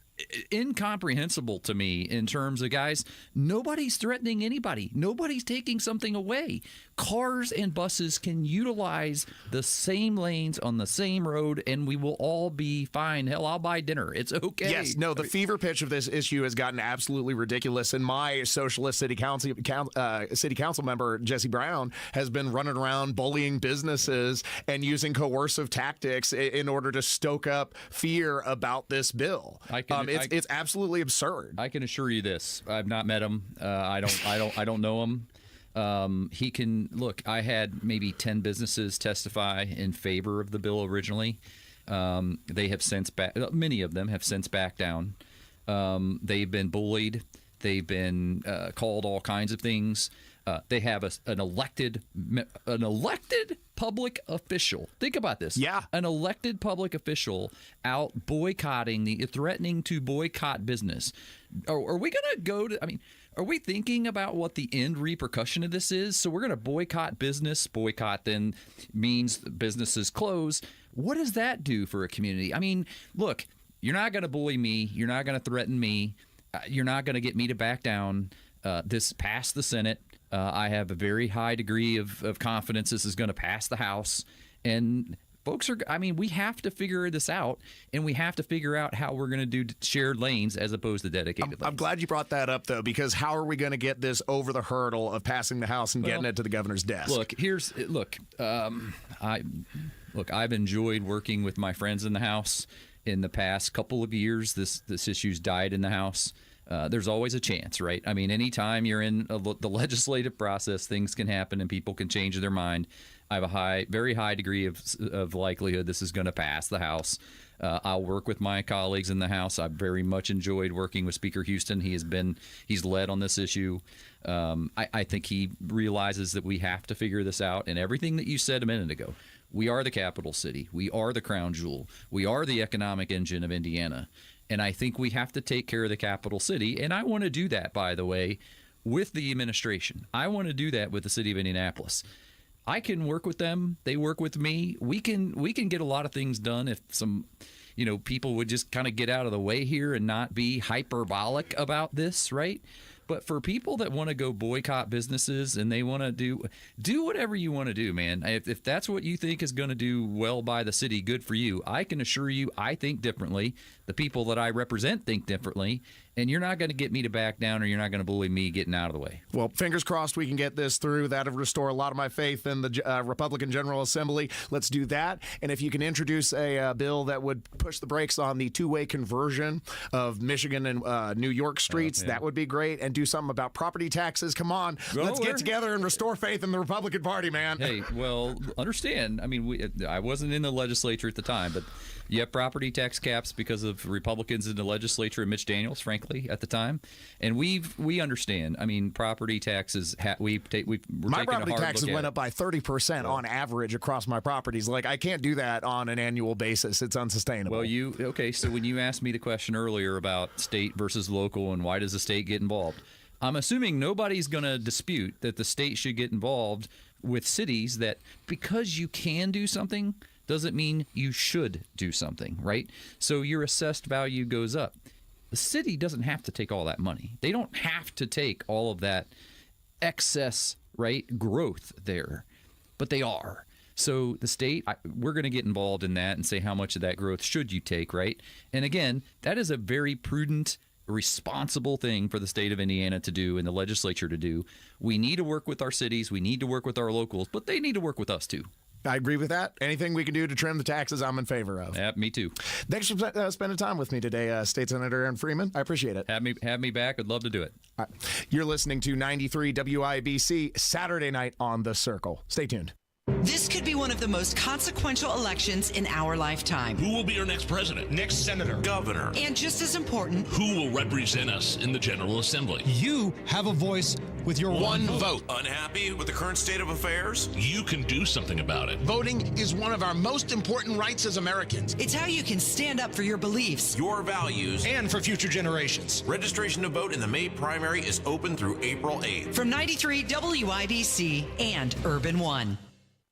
incomprehensible to me in terms of, guys, nobody's threatening anybody. Nobody's taking something away. Cars and buses can utilize the same lanes on the same road, and we will all be fine. Hell, I'll buy dinner. It's okay. Yes, no, the fever pitch of this issue has gotten absolutely ridiculous, and my socialist city council member, Jesse Brown, has been running around bullying businesses and using coercive tactics in order to stoke up fear about this bill. It's absolutely absurd. I can assure you this: I've not met him. I don't know him. He can look. I had maybe 10 businesses testify in favor of the bill originally. They have since many of them have since backed down. They've been bullied. They've been called all kinds of things. They have an elected public official. Think about this. Yeah. An elected public official out boycotting, threatening to boycott business. Are we going to go to, I mean, are we thinking about what the end repercussion of this is? So we're going to boycott business. Boycott then means businesses close. What does that do for a community? I mean, look, you're not going to bully me. You're not going to threaten me. You're not going to get me to back down. This passed the Senate. I have a very high degree of confidence this is going to pass the House. And folks we have to figure this out, and we have to figure out how we're going to do shared lanes as opposed to dedicated lanes. I'm glad you brought that up, though, because how are we going to get this over the hurdle of passing the House and getting it to the governor's desk? I've enjoyed working with my friends in the House. In the past couple of years, this issue's died in the House. There's always a chance, right? I mean, anytime you're in the legislative process, things can happen and people can change their mind. I have a very high degree of likelihood this is going to pass the House. I'll work with my colleagues in the House. I've very much enjoyed working with Speaker Houston. He's led on this issue. I think he realizes that we have to figure this out. And everything that you said a minute ago, we are the capital city. We are the crown jewel. We are the economic engine of Indiana. And I think we have to take care of the capital city. And I want to do that, by the way, with the administration. I want to do that with the city of Indianapolis. I can work with them. They work with me. We can get a lot of things done if some, people would just kind of get out of the way here and not be hyperbolic about this, right? But for people that want to go boycott businesses and they want to do whatever you want to do, man. If that's what you think is going to do well by the city, good for you. I can assure you I think differently. The people that I represent think differently. And you're not going to get me to back down, or you're not going to bully me getting out of the way. Well, fingers crossed we can get this through. That would restore a lot of my faith in the Republican General Assembly. Let's do that. And if you can introduce a bill that would push the brakes on the two-way conversion of Michigan and New York streets, that would be great. And do something about property taxes. Come on, let's get together and restore faith in the Republican Party, man. Hey, well, understand. I mean, I wasn't in the legislature at the time, but you have property tax caps because of Republicans in the legislature and Mitch Daniels, frankly, at the time. And we understand. I mean, property taxes, we're my property taxes went up by 30% on average across my properties. Like, I can't do that on an annual basis. It's unsustainable. Well, so when you asked me the question earlier about state versus local and why does the state get involved, I'm assuming nobody's going to dispute that the state should get involved with cities that because you can do something doesn't mean you should do something, right? So your assessed value goes up. The city doesn't have to take all that money. They don't have to take all of that excess, right, growth there, but they are. So the state, we're going to get involved in that and say how much of that growth should you take, right? And again, that is a very prudent, responsible thing for the state of Indiana to do and the legislature to do. We need to work with our cities. We need to work with our locals, but they need to work with us too. I agree with that. Anything we can do to trim the taxes, I'm in favor of. Yeah, me too. Thanks for spending time with me today, State Senator Aaron Freeman. I appreciate it. Have me back. I'd love to do it. All right. You're listening to 93 WIBC Saturday night on The Circle. Stay tuned. This could be one of the most consequential elections in our lifetime. Who will be our next president, next senator, governor? And just as important, who will represent us in the General Assembly? You have a voice with your one vote. Unhappy with the current state of affairs? You can do something about it. Voting is one of our most important rights as Americans. It's how you can stand up for your beliefs, your values, and for future generations. Registration to vote in the May primary is open through April 8th. From 93 WIBC and Urban One.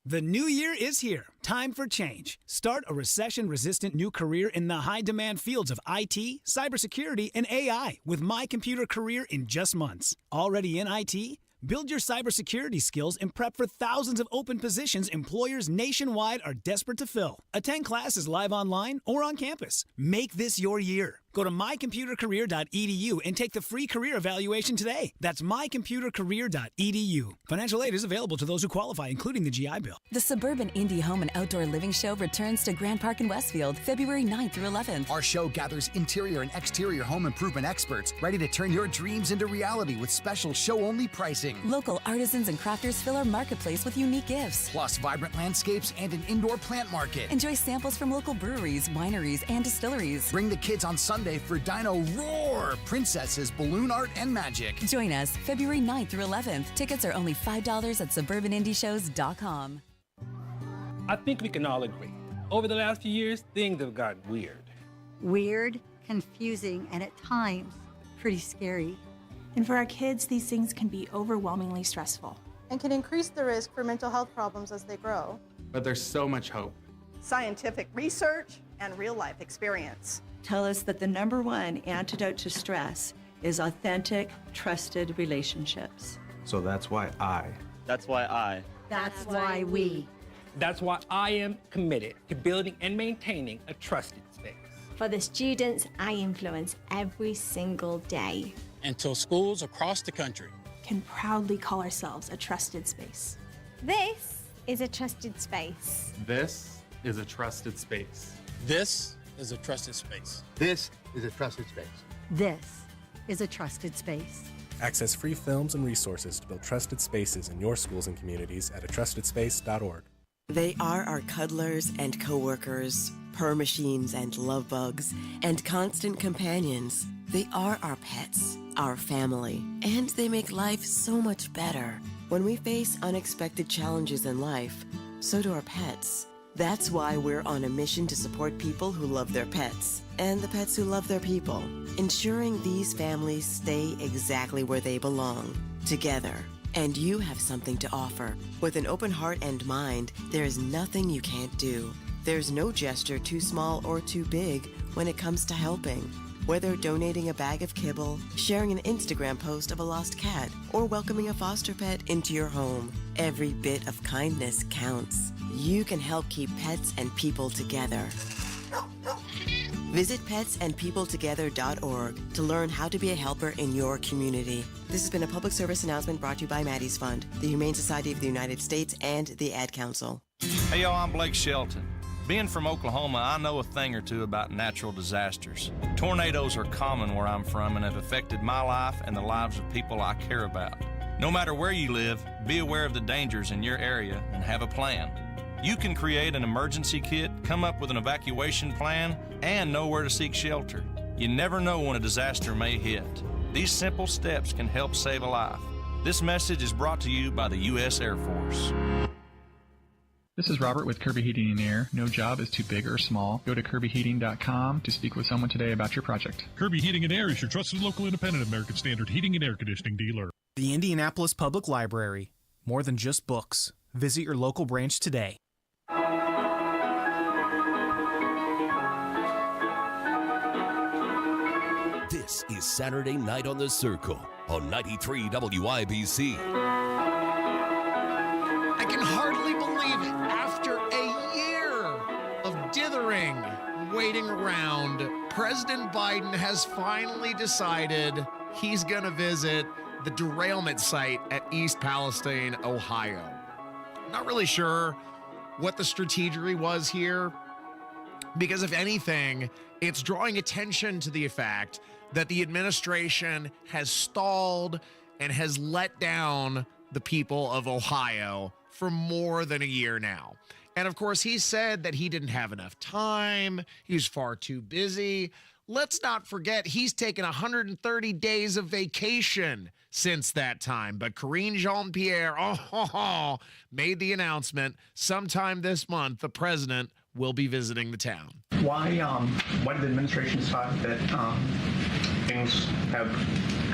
The new year is here. Time for change. Start a recession-resistant new career in the high-demand fields of IT, cybersecurity, and AI with My Computer Career in just months. Already in IT? Build your cybersecurity skills and prep for thousands of open positions employers nationwide are desperate to fill. Attend classes live online or on campus. Make this your year. Go to mycomputercareer.edu and take the free career evaluation today. That's mycomputercareer.edu. Financial aid is available to those who qualify, including the GI Bill. The Suburban Indie Home and Outdoor Living Show returns to Grand Park in Westfield, February 9th through 11th. Our show gathers interior and exterior home improvement experts ready to turn your dreams into reality with special show-only pricing. Local artisans and crafters fill our marketplace with unique gifts. Plus vibrant landscapes and an indoor plant market. Enjoy samples from local breweries, wineries, and distilleries. Bring the kids on Sunday for Dino Roar, Princesses, Balloon Art, and Magic. Join us February 9th through 11th. Tickets are only $5 at suburbanindieshows.com. I think we can all agree. Over the last few years, things have gotten weird. Weird, confusing, and at times, pretty scary. And for our kids, these things can be overwhelmingly stressful. And can increase the risk for mental health problems as they grow. But there's so much hope. Scientific research and real-life experience tell us that the #1 antidote to stress is authentic, trusted relationships. So that's why I. That's why I. That's why we. That's why I am committed to building and maintaining a trusted space. For the students I influence every single day. Until schools across the country can proudly call ourselves a trusted space. This is a trusted space. This is a trusted space. This is a trusted space. This is a trusted space. This is a trusted space. Access free films and resources to build trusted spaces in your schools and communities at atrustedspace.org. They are our cuddlers and coworkers, purr machines and love bugs, and constant companions. They are our pets, our family, and they make life so much better. When we face unexpected challenges in life, so do our pets. That's why we're on a mission to support people who love their pets and the pets who love their people, ensuring these families stay exactly where they belong, together. And you have something to offer. With an open heart and mind, there is nothing you can't do. There's no gesture too small or too big when it comes to helping. Whether donating a bag of kibble, sharing an Instagram post of a lost cat, or welcoming a foster pet into your home, every bit of kindness counts. You can help keep pets and people together. Visit petsandpeopletogether.org to learn how to be a helper in your community. This has been a public service announcement brought to you by Maddie's Fund, the Humane Society of the United States, and the Ad Council. Hey, y'all, I'm Blake Shelton. Being from Oklahoma, I know a thing or two about natural disasters. Tornadoes are common where I'm from and have affected my life and the lives of people I care about. No matter where you live, be aware of the dangers in your area and have a plan. You can create an emergency kit, come up with an evacuation plan, and know where to seek shelter. You never know when a disaster may hit. These simple steps can help save a life. This message is brought to you by the U.S. Air Force. This is Robert with Kirby Heating and Air. No job is too big or small. Go to KirbyHeating.com to speak with someone today about your project. Kirby Heating and Air is your trusted local independent American Standard heating and air conditioning dealer. The Indianapolis Public Library. More than just books. Visit your local branch today. This is Saturday Night on the Circle on 93 WIBC. I can hardly believe it. After a year of dithering, waiting around, President Biden has finally decided he's going to visit the derailment site at East Palestine, Ohio. Not really sure what the strategy was here, because if anything, it's drawing attention to the fact that the administration has stalled and has let down the people of Ohio for more than a year now. And of course, he said that he didn't have enough time. He was far too busy. Let's not forget, he's taken 130 days of vacation since that time. But Karine Jean-Pierre made the announcement sometime this month the president will be visiting the town. Why did the administration decide that things have,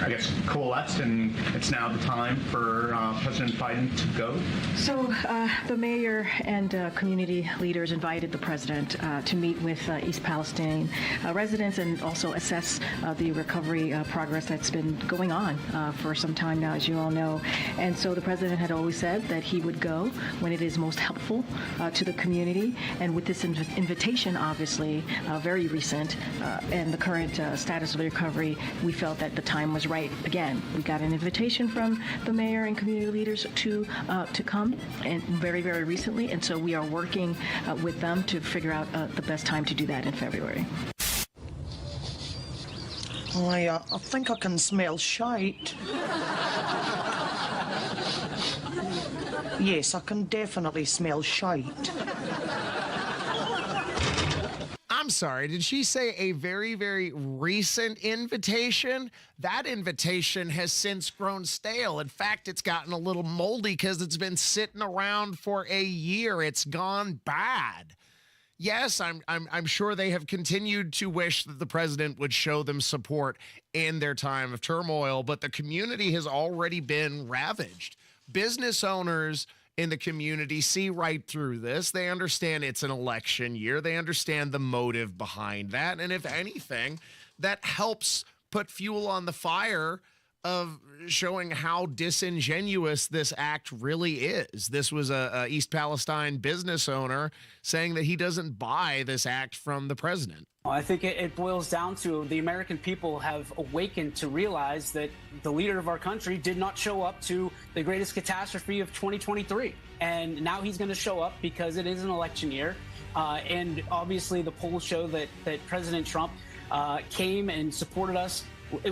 I guess, coalesced and it's now the time for President Biden to go? So the mayor and community leaders invited the president to meet with East Palestine residents and also assess the recovery progress that's been going on for some time now, as you all know. And so the president had always said that he would go when it is most helpful to the community. And with this invitation, obviously, very recent, and the current status of the recovery, we felt that the time was right. Again, we got an invitation from the mayor and community leaders to come, and very, very recently, and so we are working with them to figure out the best time to do that in February. I think I can smell shite. Yes, I can definitely smell shite. I'm sorry, did she say a very, very recent invitation? That invitation has since grown stale. In fact, it's gotten a little moldy because it's been sitting around for a year. It's gone bad. Yes, I'm sure they have continued to wish that the president would show them support in their time of turmoil, but the community has already been ravaged. Business owners in the community see right through this. They understand it's an election year. They understand the motive behind that. And if anything, that helps put fuel on the fire of showing how disingenuous this act really is. This was a East Palestine business owner saying that he doesn't buy this act from the president. I think it boils down to the American people have awakened to realize that the leader of our country did not show up to the greatest catastrophe of 2023. And now he's going to show up because it is an election year. And obviously the polls show that President Trump came and supported us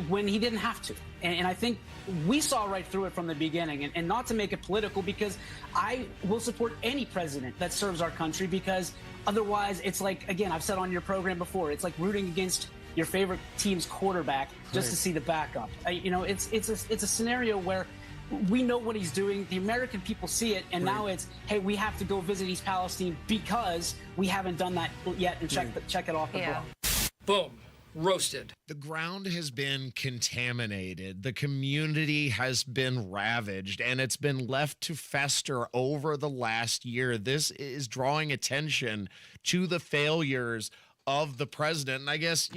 when he didn't have to. And I think we saw right through it from the beginning. And not to make it political, because I will support any president that serves our country, because otherwise it's like, again, I've said on your program before, it's like rooting against your favorite team's quarterback just to see the backup. It's a scenario where we know what he's doing. The American people see it. And now it's, hey, we have to go visit East Palestine because we haven't done that yet and check it off the book. Boom. Roasted. The ground has been contaminated. The community has been ravaged, and it's been left to fester over the last year. This is drawing attention to the failures of the president. And I guess,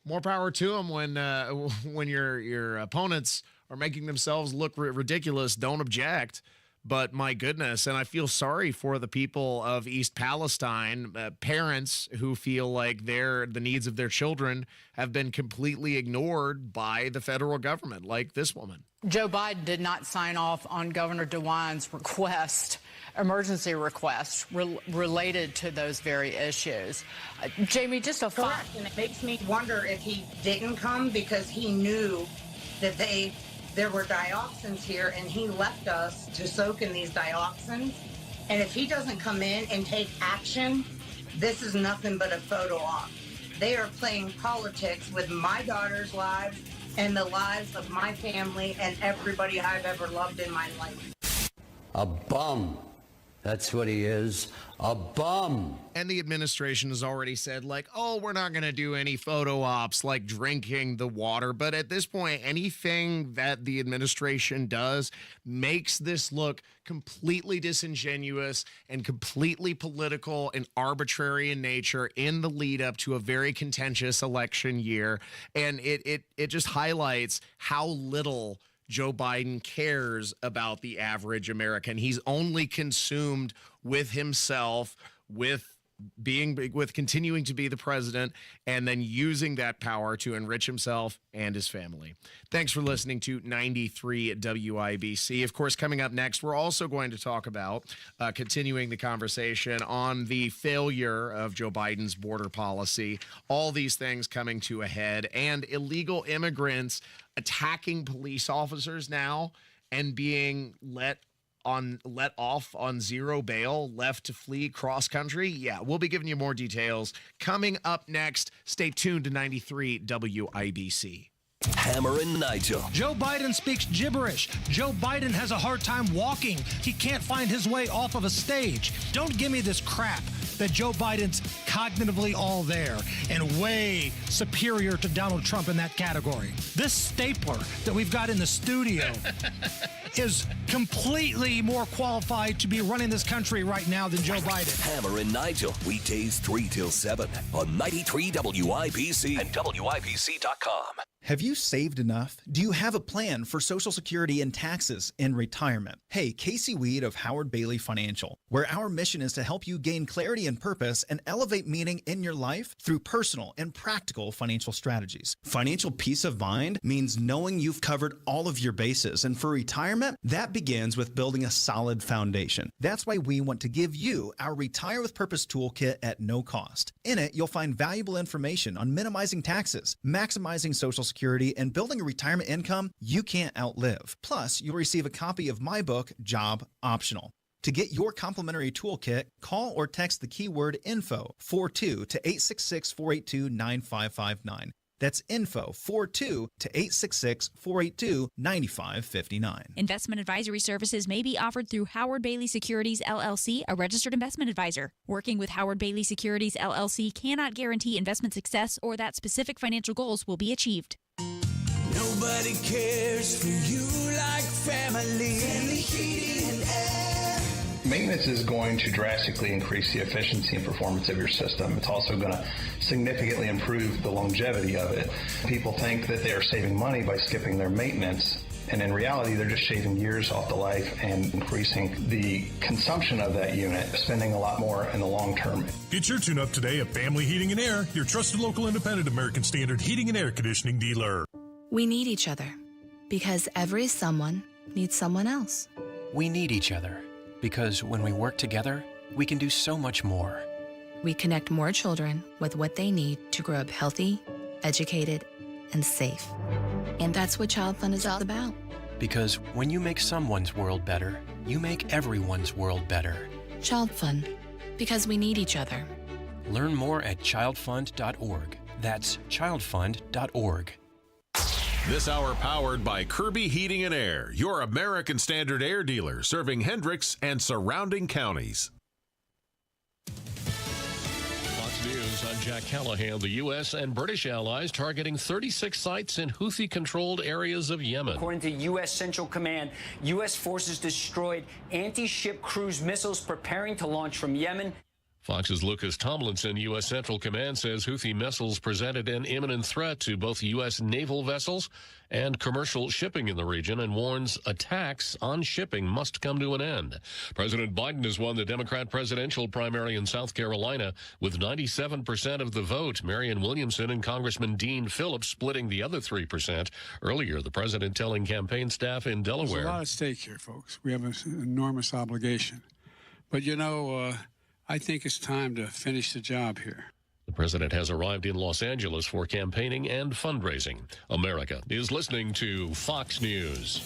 more power to him when your opponents are making themselves look ridiculous. Don't object. But my goodness, and I feel sorry for the people of East Palestine, parents who feel like the needs of their children have been completely ignored by the federal government, like this woman. Joe Biden did not sign off on Governor DeWine's emergency request related to those very issues. Jamie, just a thought. And it makes me wonder if he didn't come because he knew that there were dioxins here, and he left us to soak in these dioxins. And if he doesn't come in and take action, this is nothing but a photo op. They are playing politics with my daughter's lives and the lives of my family and everybody I've ever loved in my life. A bum That's what he is, a bum. And the administration has already said, like, oh, we're not going to do any photo ops like drinking the water. But at this point, anything that the administration does makes this look completely disingenuous and completely political and arbitrary in nature in the lead up to a very contentious election year. And it just highlights how little Joe Biden cares about the average American. He's only consumed with himself, with continuing to be the president, and then using that power to enrich himself and his family. Thanks for listening to 93 WIBC. Of course, coming up next, we're also going to talk about continuing the conversation on the failure of Joe Biden's border policy, all these things coming to a head, and illegal immigrants attacking police officers now and being let off on zero bail, left to flee cross country. Yeah, we'll be giving you more details coming up next. Stay tuned to 93 WIBC. Hammer and Nigel. Joe Biden speaks gibberish. Joe Biden has a hard time walking. He can't find his way off of a stage. Don't give me this crap that Joe Biden's cognitively all there and way superior to Donald Trump in that category. This stapler that we've got in the studio is completely more qualified to be running this country right now than Joe Biden. Hammer and Nigel, weekdays 3 till 7 on 93 WIBC and WIBC.com. Have you saved enough? Do you have a plan for Social Security and taxes in retirement? Hey, Casey Weed of Howard Bailey Financial, where our mission is to help you gain clarity and purpose and elevate meaning in your life through personal and practical financial strategies. Financial peace of mind means knowing you've covered all of your bases, and for retirement, that begins with building a solid foundation. That's why we want to give you our Retire with Purpose toolkit at no cost. In it, you'll find valuable information on minimizing taxes, maximizing Social Security, and building a retirement income you can't outlive. Plus, you'll receive a copy of my book, Job Optional. To get your complimentary toolkit, call or text the keyword INFO 42 to 866-482-9559. That's info 42 to 866-482-9559. Investment advisory services may be offered through Howard Bailey Securities, LLC, a registered investment advisor. Working with Howard Bailey Securities, LLC cannot guarantee investment success or that specific financial goals will be achieved. Nobody cares for you like family. Family Heating and Air. Maintenance is going to drastically increase the efficiency and performance of your system. It's also going to significantly improve the longevity of it. People think that they are saving money by skipping their maintenance, and in reality, they're just shaving years off the life and increasing the consumption of that unit, spending a lot more in the long term. Get your tune-up today at Family Heating and Air, your trusted local independent American Standard heating and air conditioning dealer. We need each other because every someone needs someone else. We need each other because when we work together, we can do so much more. We connect more children with what they need to grow up healthy, educated, and safe. And that's what Child Fund is all about. Because when you make someone's world better, you make everyone's world better. Child Fund, because we need each other. Learn more at childfund.org. That's childfund.org. This hour powered by Kirby Heating and Air, your American Standard air dealer serving Hendricks and surrounding counties. Fox News, I'm Jack Callahan. The U.S. and British allies targeting 36 sites in Houthi-controlled areas of Yemen. According to U.S. Central Command, U.S. forces destroyed anti-ship cruise missiles preparing to launch from Yemen. Fox's Lucas Tomlinson, U.S. Central Command, says Houthi missiles presented an imminent threat to both U.S. naval vessels and commercial shipping in the region and warns attacks on shipping must come to an end. President Biden has won the Democrat presidential primary in South Carolina with 97% of the vote. Marianne Williamson and Congressman Dean Phillips splitting the other 3%. Earlier, the president telling campaign staff in Delaware. There's a lot at stake here, folks. We have an enormous obligation. But, I think it's time to finish the job here. The president has arrived in Los Angeles for campaigning and fundraising. America is listening to Fox News.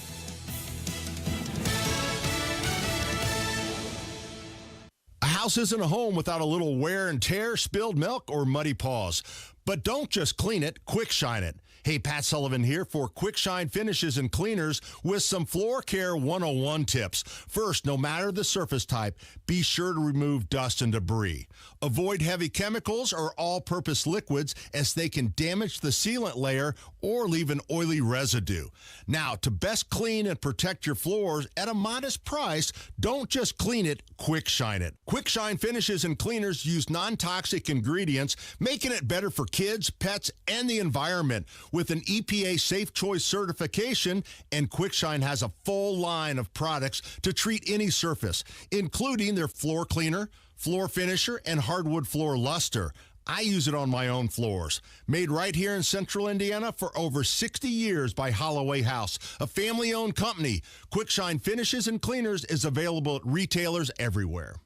A house isn't a home without a little wear and tear, spilled milk, or muddy paws. But don't just clean it, quick shine it. Hey, Pat Sullivan here for Quick Shine Finishes and Cleaners with some Floor Care 101 tips. First, no matter the surface type, be sure to remove dust and debris. Avoid heavy chemicals or all-purpose liquids as they can damage the sealant layer or leave an oily residue. Now, to best clean and protect your floors at a modest price, don't just clean it, Quick Shine it. Quick Shine Finishes and Cleaners use non-toxic ingredients, making it better for kids, pets, and the environment. With an EPA Safe Choice certification, and Quick Shine has a full line of products to treat any surface, including their floor cleaner, floor finisher, and hardwood floor luster. I use it on my own floors. Made right here in Central Indiana for over 60 years by Holloway House, a family-owned company. Quick Shine Finishes and Cleaners is available at retailers everywhere.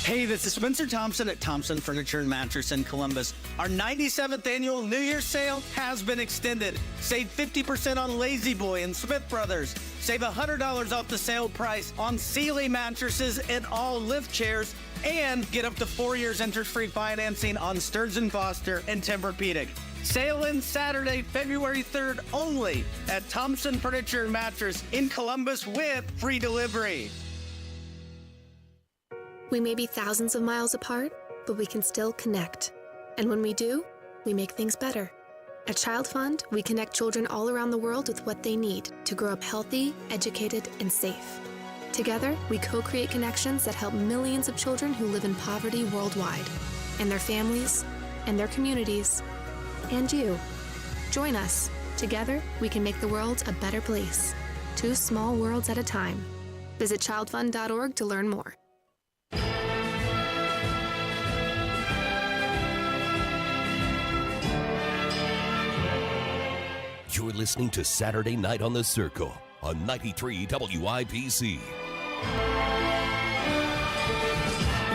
Hey, this is Spencer Thompson at Thompson Furniture and Mattress in Columbus. Our 97th annual New Year's sale has been extended. Save 50% on Lazy Boy and Smith Brothers. Save $100 off the sale price on Sealy mattresses and all lift chairs. And get up to 4 years interest-free financing on Stearns & Foster and Tempur-Pedic. Sale ends Saturday, February 3rd only at Thompson Furniture and Mattress in Columbus with free delivery. We may be thousands of miles apart, but we can still connect. And when we do, we make things better. At Child Fund, we connect children all around the world with what they need to grow up healthy, educated, and safe. Together, we co-create connections that help millions of children who live in poverty worldwide, and their families, and their communities, and you. Join us. Together, we can make the world a better place. 2 small worlds at a time. Visit childfund.org to learn more. You're listening to Saturday Night on the Circle on 93 WIPC.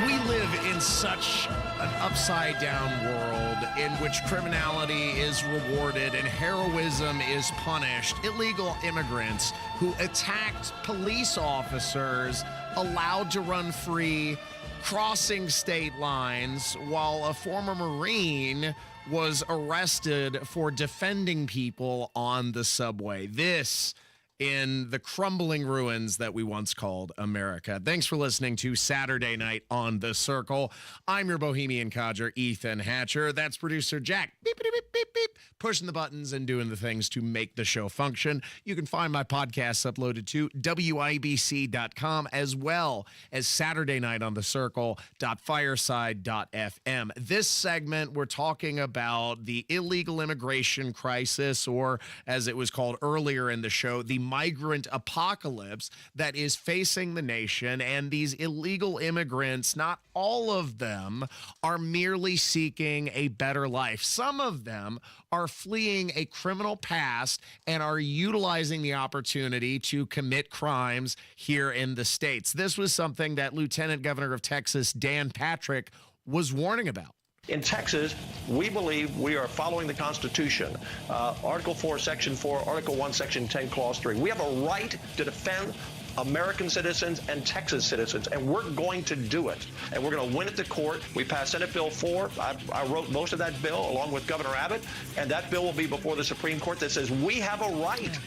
We live in such an upside-down world in which criminality is rewarded and heroism is punished. Illegal immigrants who attacked police officers allowed to run free, crossing state lines, while a former Marine was arrested for defending people on the subway. This in the crumbling ruins that we once called America. Thanks for listening to Saturday Night on the Circle. I'm your bohemian codger, Ethan Hatcher. That's producer Jack, beep, beep, beep, beep, beep, pushing the buttons and doing the things to make the show function. You can find my podcasts uploaded to WIBC.com as well as Saturday Night on the Circle.fireside.fm. This segment, we're talking about the illegal immigration crisis, or as it was called earlier in the show, the migrant apocalypse that is facing the nation. And these illegal immigrants, not all of them are merely seeking a better life. Some of them are fleeing a criminal past and are utilizing the opportunity to commit crimes here in the States. This was something that Lieutenant Governor of Texas, Dan Patrick, was warning about. In Texas, we believe we are following the Constitution. Article 4, Section 4, Article 1, Section 10, Clause 3. We have a right to defend American citizens and Texas citizens, and we're going to do it. And we're going to win at the court. We passed Senate Bill 4. I wrote most of that bill along with Governor Abbott, and that bill will be before the Supreme Court that says we have a right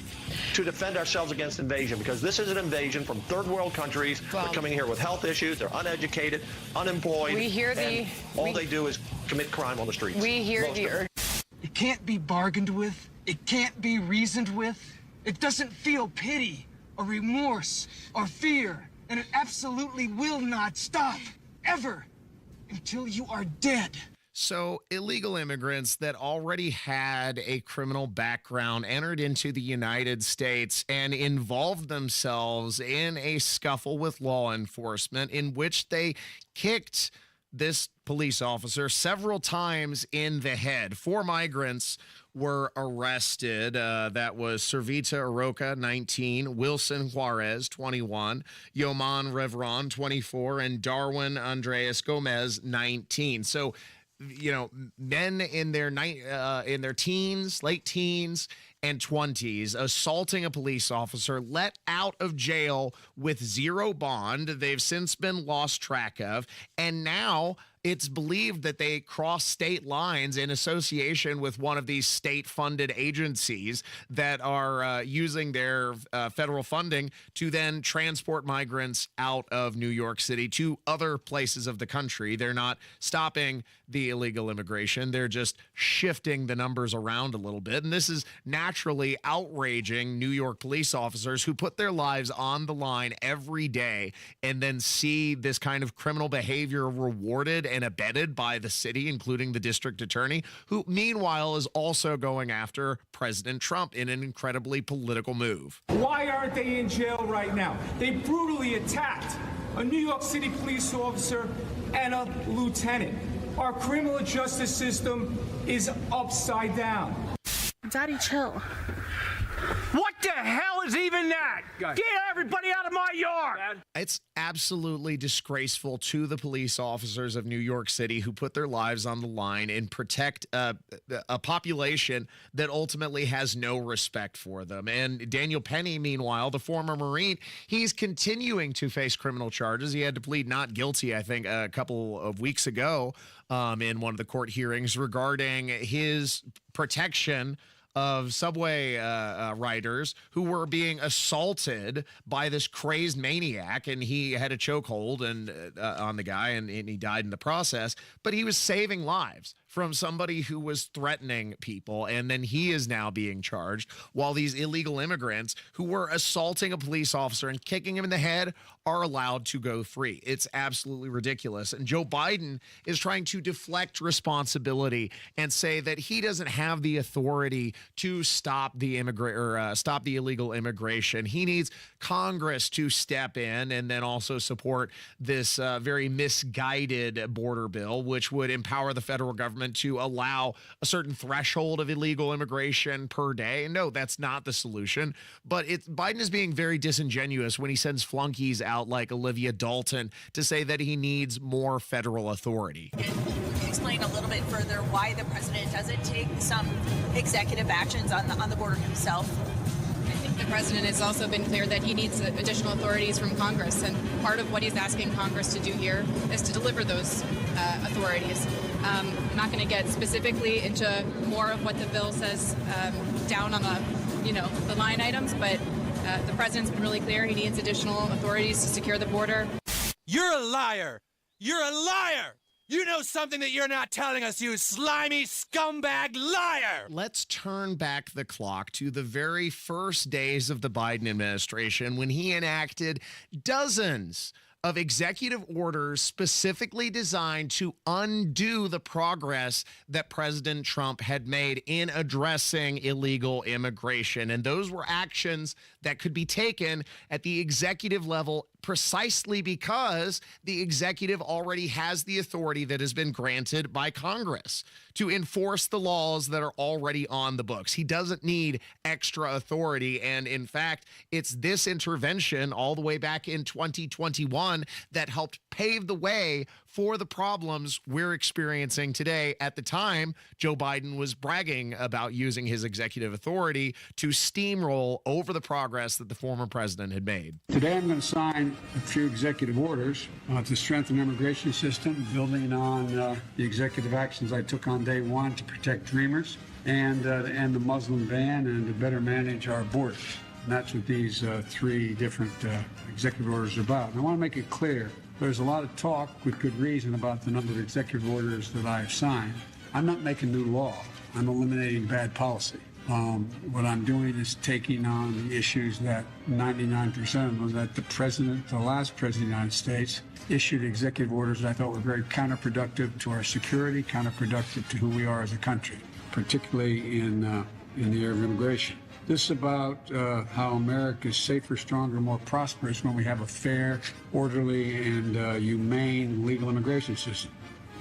to defend ourselves against invasion, because this is an invasion from third world countries. They're coming here with health issues. They're uneducated, unemployed. We hear all they do is commit crime on the streets. We hear the urge. It can't be bargained with. It can't be reasoned with. It doesn't feel pity or remorse or fear, and it absolutely will not stop ever until you are dead. So illegal immigrants that already had a criminal background entered into the United States and involved themselves in a scuffle with law enforcement in which they kicked this police officer several times in the head. 4 migrants were arrested. That was Servita Aroca, 19, Wilson Juarez, 21, Yoman Revron, 24, and Darwin Andreas Gomez, 19. So, you know, men in their teens, late teens, and 20s assaulting a police officer, let out of jail with 0 bond. They've since been lost track of, and now It's believed that they cross state lines in association with one of these state-funded agencies that are using their federal funding to then transport migrants out of New York City to other places of the country. They're not stopping the illegal immigration. They're just shifting the numbers around a little bit. And this is naturally outraging New York police officers who put their lives on the line every day and then see this kind of criminal behavior rewarded and abetted by the city, including the district attorney, who meanwhile is also going after President Trump in an incredibly political move. Why aren't they in jail right now? They brutally attacked a New York City police officer and a lieutenant. Our criminal justice system is upside down. Daddy, chill. What the hell is even that? Get everybody out of my yard! It's absolutely disgraceful to the police officers of New York City who put their lives on the line and protect a population that ultimately has no respect for them. And Daniel Penny, meanwhile, the former Marine, he's continuing to face criminal charges. He had to plead not guilty, I think, a couple of weeks ago in one of the court hearings regarding his protection of subway riders who were being assaulted by this crazed maniac, and he had a chokehold on the guy, and he died in the process. But he was saving lives from somebody who was threatening people, and then he is now being charged, while these illegal immigrants who were assaulting a police officer and kicking him in the head are allowed to go free. It's absolutely ridiculous. And Joe Biden is trying to deflect responsibility and say that he doesn't have the authority to stop the stop the illegal immigration. He needs Congress to step in and then also support this very misguided border bill, which would empower the federal government to allow a certain threshold of illegal immigration per day. And no, that's not the solution. But Biden is being very disingenuous when he sends flunkies out like Olivia Dalton to say that he needs more federal authority. Can you explain a little bit further why the president doesn't take some executive actions on the border himself? I think the president has also been clear that he needs additional authorities from Congress, and part of what he's asking Congress to do here is to deliver those authorities. I'm not going to get specifically into more of what the bill says down on the line items, but the president's been really clear he needs additional authorities to secure the border. You're a liar! You're a liar! You know something that you're not telling us, you slimy scumbag liar! Let's turn back the clock to the very first days of the Biden administration when he enacted dozens of executive orders specifically designed to undo the progress that President Trump had made in addressing illegal immigration. And those were actions that could be taken at the executive level precisely because the executive already has the authority that has been granted by Congress to enforce the laws that are already on the books. He doesn't need extra authority. And in fact, it's this intervention all the way back in 2021 that helped pave the way for the problems we're experiencing today. At the time, Joe Biden was bragging about using his executive authority to steamroll over the progress that the former president had made. Today I'm going to sign a few executive orders to strengthen the immigration system, building on the executive actions I took on day one to protect dreamers and to end the Muslim ban and to better manage our borders. And that's what these three different executive orders are about. And I want to make it clear, there's a lot of talk with good reason about the number of executive orders that I have signed. I'm not making new law. I'm eliminating bad policy. What I'm doing is taking on the issues that 99% of them, that the president, the last president of the United States, issued executive orders that I thought were very counterproductive to our security, counterproductive to who we are as a country, particularly in the area of immigration. This is about how America is safer, stronger, more prosperous when we have a fair, orderly, and humane legal immigration system.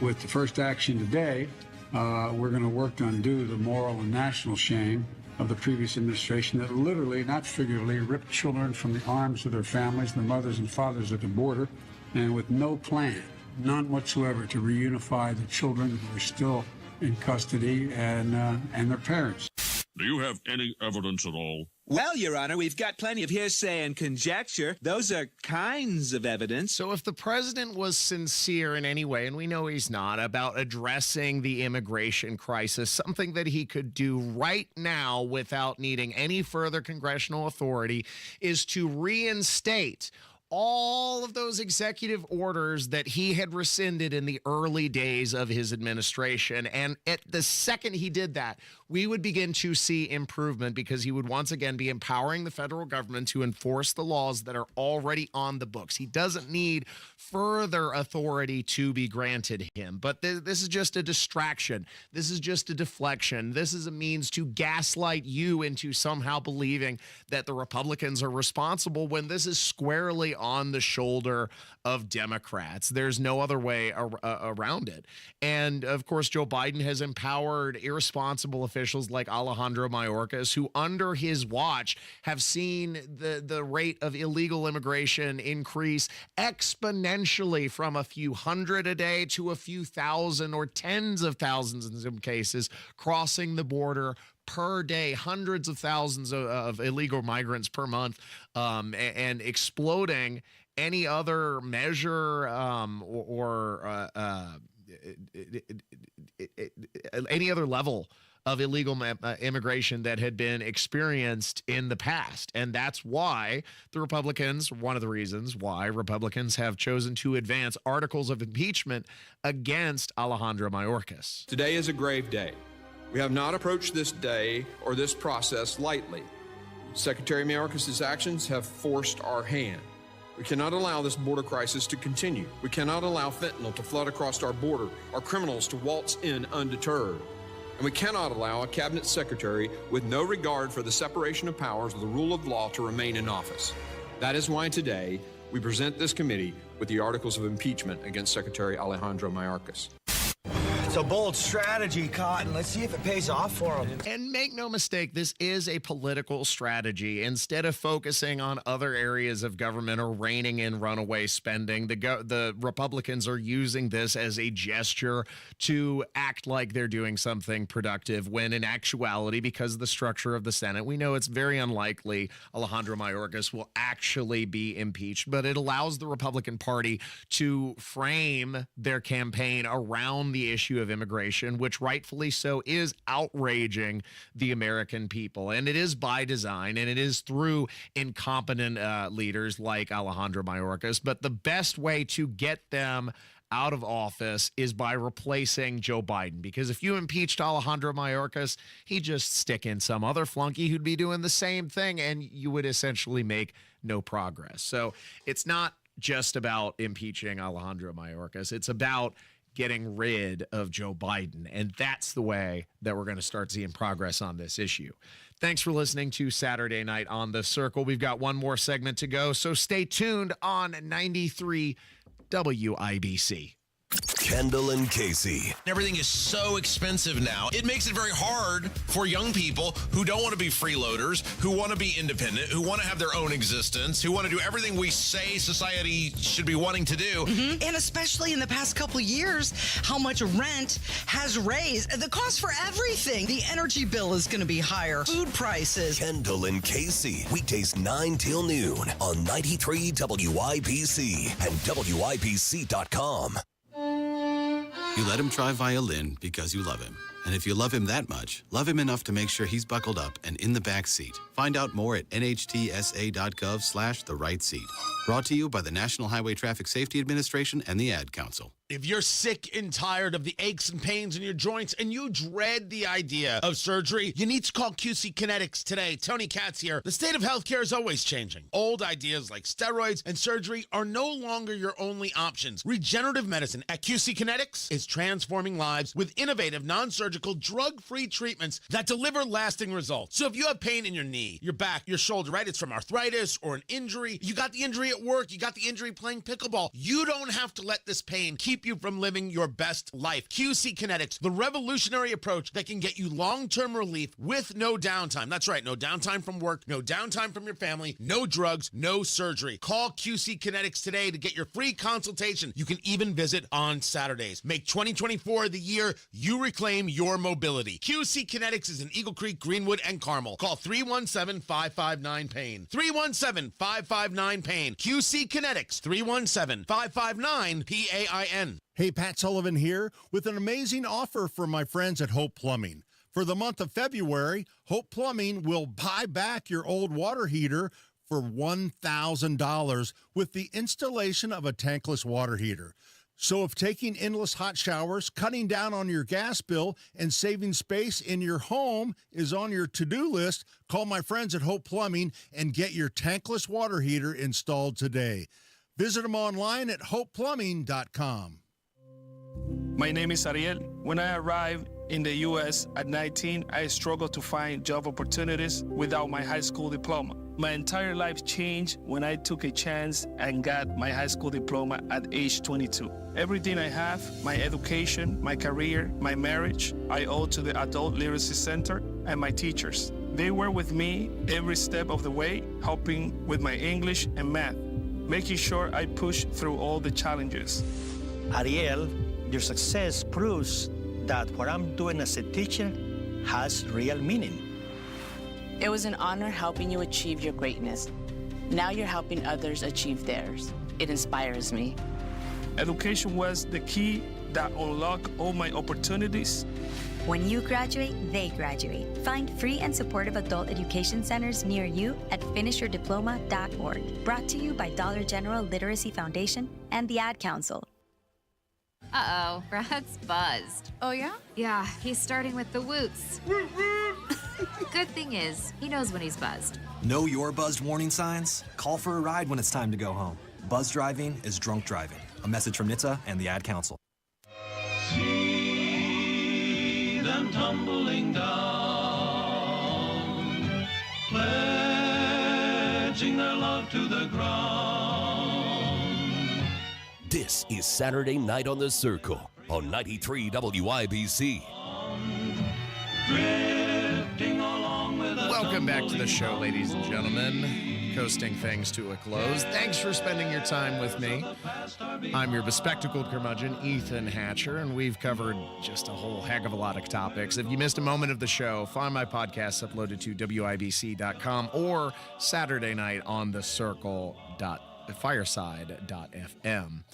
With the first action today, we're going to work to undo the moral and national shame of the previous administration that literally, not figuratively, ripped children from the arms of their families, their mothers and fathers at the border, and with no plan, none whatsoever, to reunify the children who are still in custody and their parents. Do you have any evidence at all Well, Your Honor, we've got plenty of hearsay and conjecture. Those are kinds of evidence. So if the president was sincere in any way, and we know he's not, about addressing the immigration crisis, something that he could do right now without needing any further congressional authority is to reinstate all of those executive orders that he had rescinded in the early days of his administration. And at the second he did that, we would begin to see improvement because he would once again be empowering the federal government to enforce the laws that are already on the books. He doesn't need further authority to be granted him. But this is just a distraction. This is just a deflection. This is a means to gaslight you into somehow believing that the Republicans are responsible when this is squarely on the shoulder of Democrats. There's no other way around it. And of course, Joe Biden has empowered irresponsible officials like Alejandro Mayorkas, who under his watch have seen the rate of illegal immigration increase exponentially from a few hundred a day to a few thousand or tens of thousands in some cases crossing the border per day, hundreds of thousands of illegal migrants per month, and exploding any other measure or any other level of illegal immigration that had been experienced in the past. And that's why the Republicans, one of the reasons why Republicans have chosen to advance articles of impeachment against Alejandro Mayorkas. Today is a grave day. We have not approached this day or this process lightly. Secretary Mayorkas' actions have forced our hand. We cannot allow this border crisis to continue. We cannot allow fentanyl to flood across our border, our criminals to waltz in undeterred. And we cannot allow a cabinet secretary with no regard for the separation of powers or the rule of law to remain in office. That is why today we present this committee with the articles of impeachment against Secretary Alejandro Mayorkas. It's a bold strategy, Cotton. Let's see if it pays off for him. And make no mistake, this is a political strategy. Instead of focusing on other areas of government or reining in runaway spending, the Republicans are using this as a gesture to act like they're doing something productive, when in actuality, because of the structure of the Senate, we know it's very unlikely Alejandro Mayorkas will actually be impeached, but it allows the Republican Party to frame their campaign around the issue of immigration, which rightfully so is outraging the American people. And it is by design, and it is through incompetent leaders like Alejandro Mayorkas. But the best way to get them out of office is by replacing Joe Biden, because if you impeached Alejandro Mayorkas, he'd just stick in some other flunky who'd be doing the same thing, and you would essentially make no progress. So it's not just about impeaching Alejandro Mayorkas. It's about getting rid of Joe Biden. And that's the way that we're going to start seeing progress on this issue. Thanks for listening to Saturday Night on the Circle. We've got one more segment to go, so stay tuned on 93 WIBC. Kendall and Casey. Everything is so expensive now. It makes it very hard for young people who don't want to be freeloaders, who want to be independent, who want to have their own existence, who want to do everything we say society should be wanting to do. Mm-hmm. And especially in the past couple of years, how much rent has raised. The cost for everything. The energy bill is going to be higher. Food prices. Kendall and Casey. Weekdays 9 till noon on 93 WIBC and WIBC.com. You let him try violin because you love him. And if you love him that much, love him enough to make sure he's buckled up and in the back seat. Find out more at nhtsa.gov/the right seat. Brought to you by the National Highway Traffic Safety Administration and the Ad Council. If you're sick and tired of the aches and pains in your joints and you dread the idea of surgery, you need to call QC Kinetics today. Tony Katz here. The state of healthcare is always changing. Old ideas like steroids and surgery are no longer your only options. Regenerative medicine at QC Kinetics is transforming lives with innovative, non-surgical, drug-free treatments that deliver lasting results. So if you have pain in your knee, your back, your shoulder, right? It's from arthritis or an injury. You got the injury at work. You got the injury playing pickleball. You don't have to let this pain keep you from living your best life. QC Kinetics, the revolutionary approach that can get you long-term relief with no downtime. That's right, no downtime from work, no downtime from your family, no drugs, no surgery. Call QC Kinetics today to get your free consultation. You can even visit on Saturdays. Make 2024 the year you reclaim your your mobility. QC Kinetics is in Eagle Creek, Greenwood, and Carmel. Call 317-559-PAIN. 317-559-PAIN. QC Kinetics, 317-559-PAIN. Hey, Pat Sullivan here with an amazing offer for my friends at Hope Plumbing. For the month of February, Hope Plumbing will buy back your old water heater for $1,000 with the installation of a tankless water heater. So if taking endless hot showers, cutting down on your gas bill, and saving space in your home is on your to-do list, call my friends at Hope Plumbing and get your tankless water heater installed today. Visit them online at hopeplumbing.com. My name is Ariel. When I arrived in the U.S. at 19, I struggled to find job opportunities without my high school diploma. My entire life changed when I took a chance and got my high school diploma at age 22. Everything I have, my education, my career, my marriage, I owe to the Adult Literacy Center and my teachers. They were with me every step of the way, helping with my English and math, making sure I push through all the challenges. Ariel, your success proves that what I'm doing as a teacher has real meaning. It was an honor helping you achieve your greatness. Now you're helping others achieve theirs. It inspires me. Education was the key that unlocked all my opportunities. When you graduate, they graduate. Find free and supportive adult education centers near you at finishyourdiploma.org. Brought to you by Dollar General Literacy Foundation and the Ad Council. Uh-oh, Brad's buzzed. Oh, yeah? Yeah, he's starting with the woots. Good thing is, he knows when he's buzzed. Know your buzzed warning signs? Call for a ride when it's time to go home. Buzz driving is drunk driving. A message from NHTSA and the Ad Council. See them tumbling down, pledging their love to the ground. This is Saturday Night on the Circle on 93 WIBC. Welcome back to the show, ladies and gentlemen. Coasting things to a close. Thanks for spending your time with me. I'm your bespectacled curmudgeon, Ethan Hatcher, and we've covered just a whole heck of a lot of topics. If you missed a moment of the show, find my podcasts uploaded to WIBC.com or Saturday night on the Circle.fireside.fm.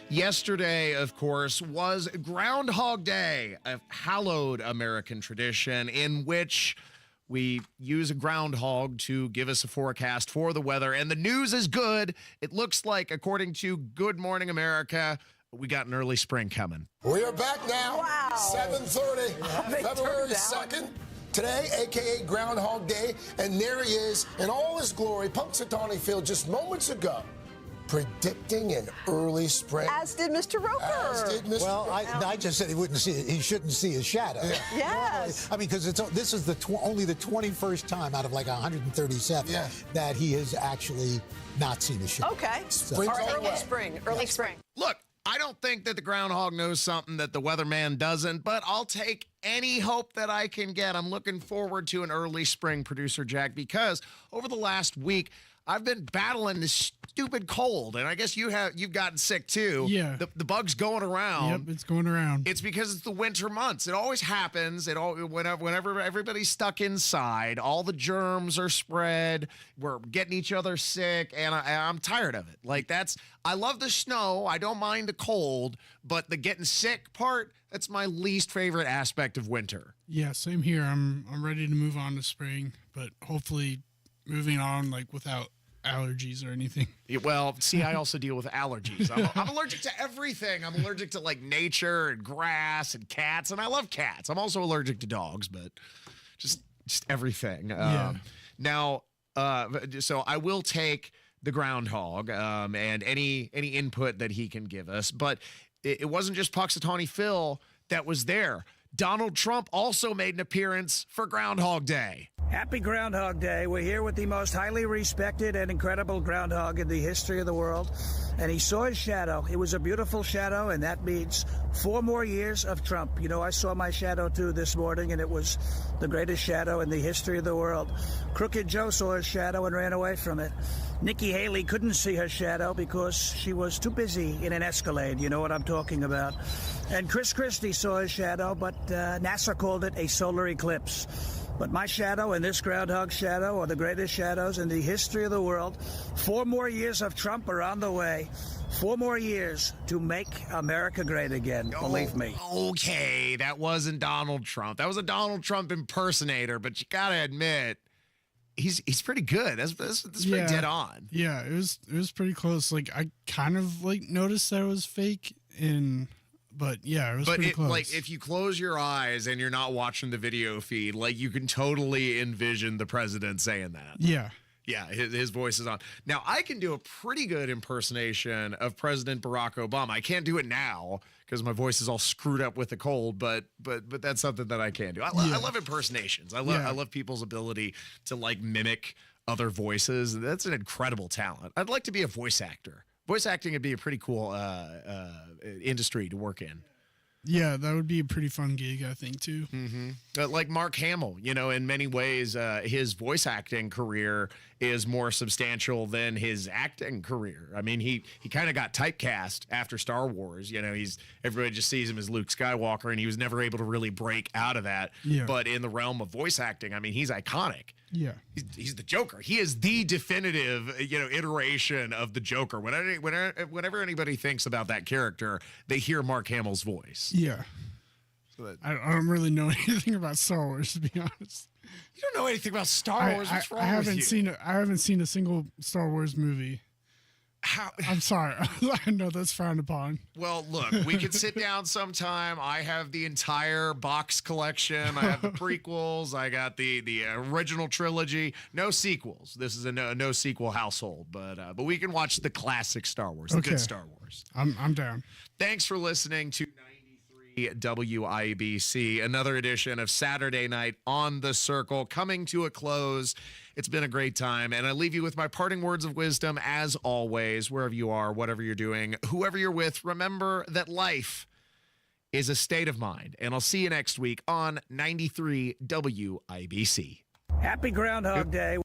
Yesterday, of course, was Groundhog Day, a hallowed American tradition in which we use a groundhog to give us a forecast for the weather, and the news is good. It looks like, according to Good Morning America, we got an early spring coming. We are back now. Wow. 7:30, February 2nd. Today, a.k.a. Groundhog Day, and there he is in all his glory, Punxsutawney Phil, just moments ago, predicting an early spring. As did Mr. Roker. As did Mr. Well, Roker. I just said he wouldn't see it. He shouldn't see his shadow. Yeah. Yes. I mean, because this is only the 21st time out of like 137 that he has actually not seen a shadow. Okay. So, early spring. Early spring. Look, I don't think that the groundhog knows something that the weatherman doesn't, but I'll take any hope that I can get. I'm looking forward to an early spring, Producer Jack, because over the last week, I've been battling this stupid cold, and I guess you've gotten sick too. Yeah. The bug's going around. Yep, it's going around. It's because it's the winter months. It always happens. Whenever everybody's stuck inside, all the germs are spread. We're getting each other sick, and I'm tired of it. I love the snow. I don't mind the cold, but the getting sick part, that's my least favorite aspect of winter. Yeah, same here. I'm ready to move on to spring, but hopefully moving on without allergies or anything. Yeah, well, see, I also deal with allergies. I'm allergic to everything. I'm allergic to nature and grass and cats, and I love cats. I'm also allergic to dogs, but just everything. Now, so I will take the groundhog and any input that he can give us, but it wasn't just Punxsutawney Phil that was there. Donald Trump also made an appearance for Groundhog Day. Happy Groundhog Day. We're here with the most highly respected and incredible groundhog in the history of the world. And he saw his shadow. It was a beautiful shadow, and that means 4 more years of Trump. You know, I saw my shadow, too, this morning, and it was the greatest shadow in the history of the world. Crooked Joe saw his shadow and ran away from it. Nikki Haley couldn't see her shadow because she was too busy in an Escalade. You know what I'm talking about. And Chris Christie saw his shadow, but NASA called it a solar eclipse. But my shadow and this groundhog shadow are the greatest shadows in the history of the world. 4 more years of Trump are on the way. 4 more years to make America great again, believe me. Okay, that wasn't Donald Trump. That was a Donald Trump impersonator, but you gotta admit, he's pretty good. That's pretty dead on. Yeah, it was pretty close. Like I kind of like noticed that it was fake, but yeah, it was pretty close. Like if you close your eyes and you're not watching the video feed, like you can totally envision the president saying that. Yeah. Yeah, his voice is on. Now, I can do a pretty good impersonation of President Barack Obama. I can't do it now because my voice is all screwed up with the cold, but that's something that I can do. I love impersonations. I love people's ability to like mimic other voices. That's an incredible talent. I'd like to be a voice actor. Voice acting would be a pretty cool industry to work in. Yeah, that would be a pretty fun gig, I think, too. Mm-hmm. Like Mark Hamill, in many ways, his voice acting career is more substantial than his acting career. I mean, he kind of got typecast after Star Wars. Everybody just sees him as Luke Skywalker, and he was never able to really break out of that. Yeah. But in the realm of voice acting, I mean, he's iconic. Yeah. He's the Joker. He is the definitive, iteration of the Joker. Whenever anybody thinks about that character, they hear Mark Hamill's voice. Yeah. So I don't really know anything about Star Wars, to be honest. You don't know anything about Star Wars? What's wrong with you? I haven't seen a single Star Wars movie. I'm sorry. I know that's frowned upon. Well, look, we could sit down sometime. I have the entire box collection. I have the prequels. I got the original trilogy. No sequels. This is a no sequel household, but we can watch the classic Star Wars, the good Star Wars. I'm down. Thanks for listening to 93 WIBC, another edition of Saturday Night on the Circle coming to a close. It's been a great time, and I leave you with my parting words of wisdom, as always, wherever you are, whatever you're doing, whoever you're with, remember that life is a state of mind, and I'll see you next week on 93 WIBC. Happy Groundhog Day.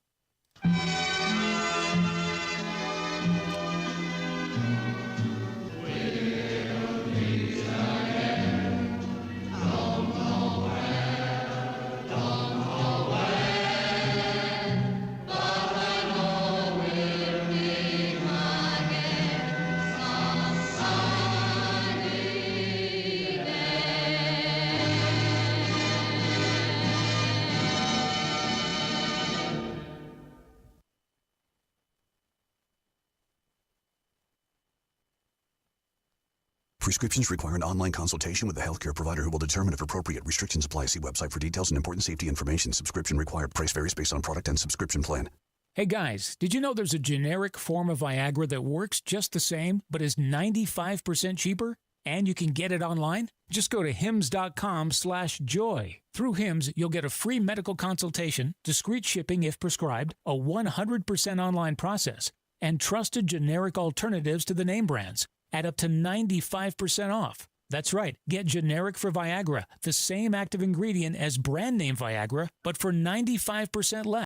Prescriptions require an online consultation with a healthcare provider who will determine if appropriate. Restrictions apply. See website for details and important safety information. Subscription required. Price varies based on product and subscription plan. Hey guys, did you know there's a generic form of Viagra that works just the same, but is 95% cheaper? And you can get it online? Just go to hims.com/joy. Through Hims, you'll get a free medical consultation, discreet shipping if prescribed, a 100% online process, and trusted generic alternatives to the name brands at up to 95% off. That's right. Get generic for Viagra, the same active ingredient as brand name Viagra, but for 95% less.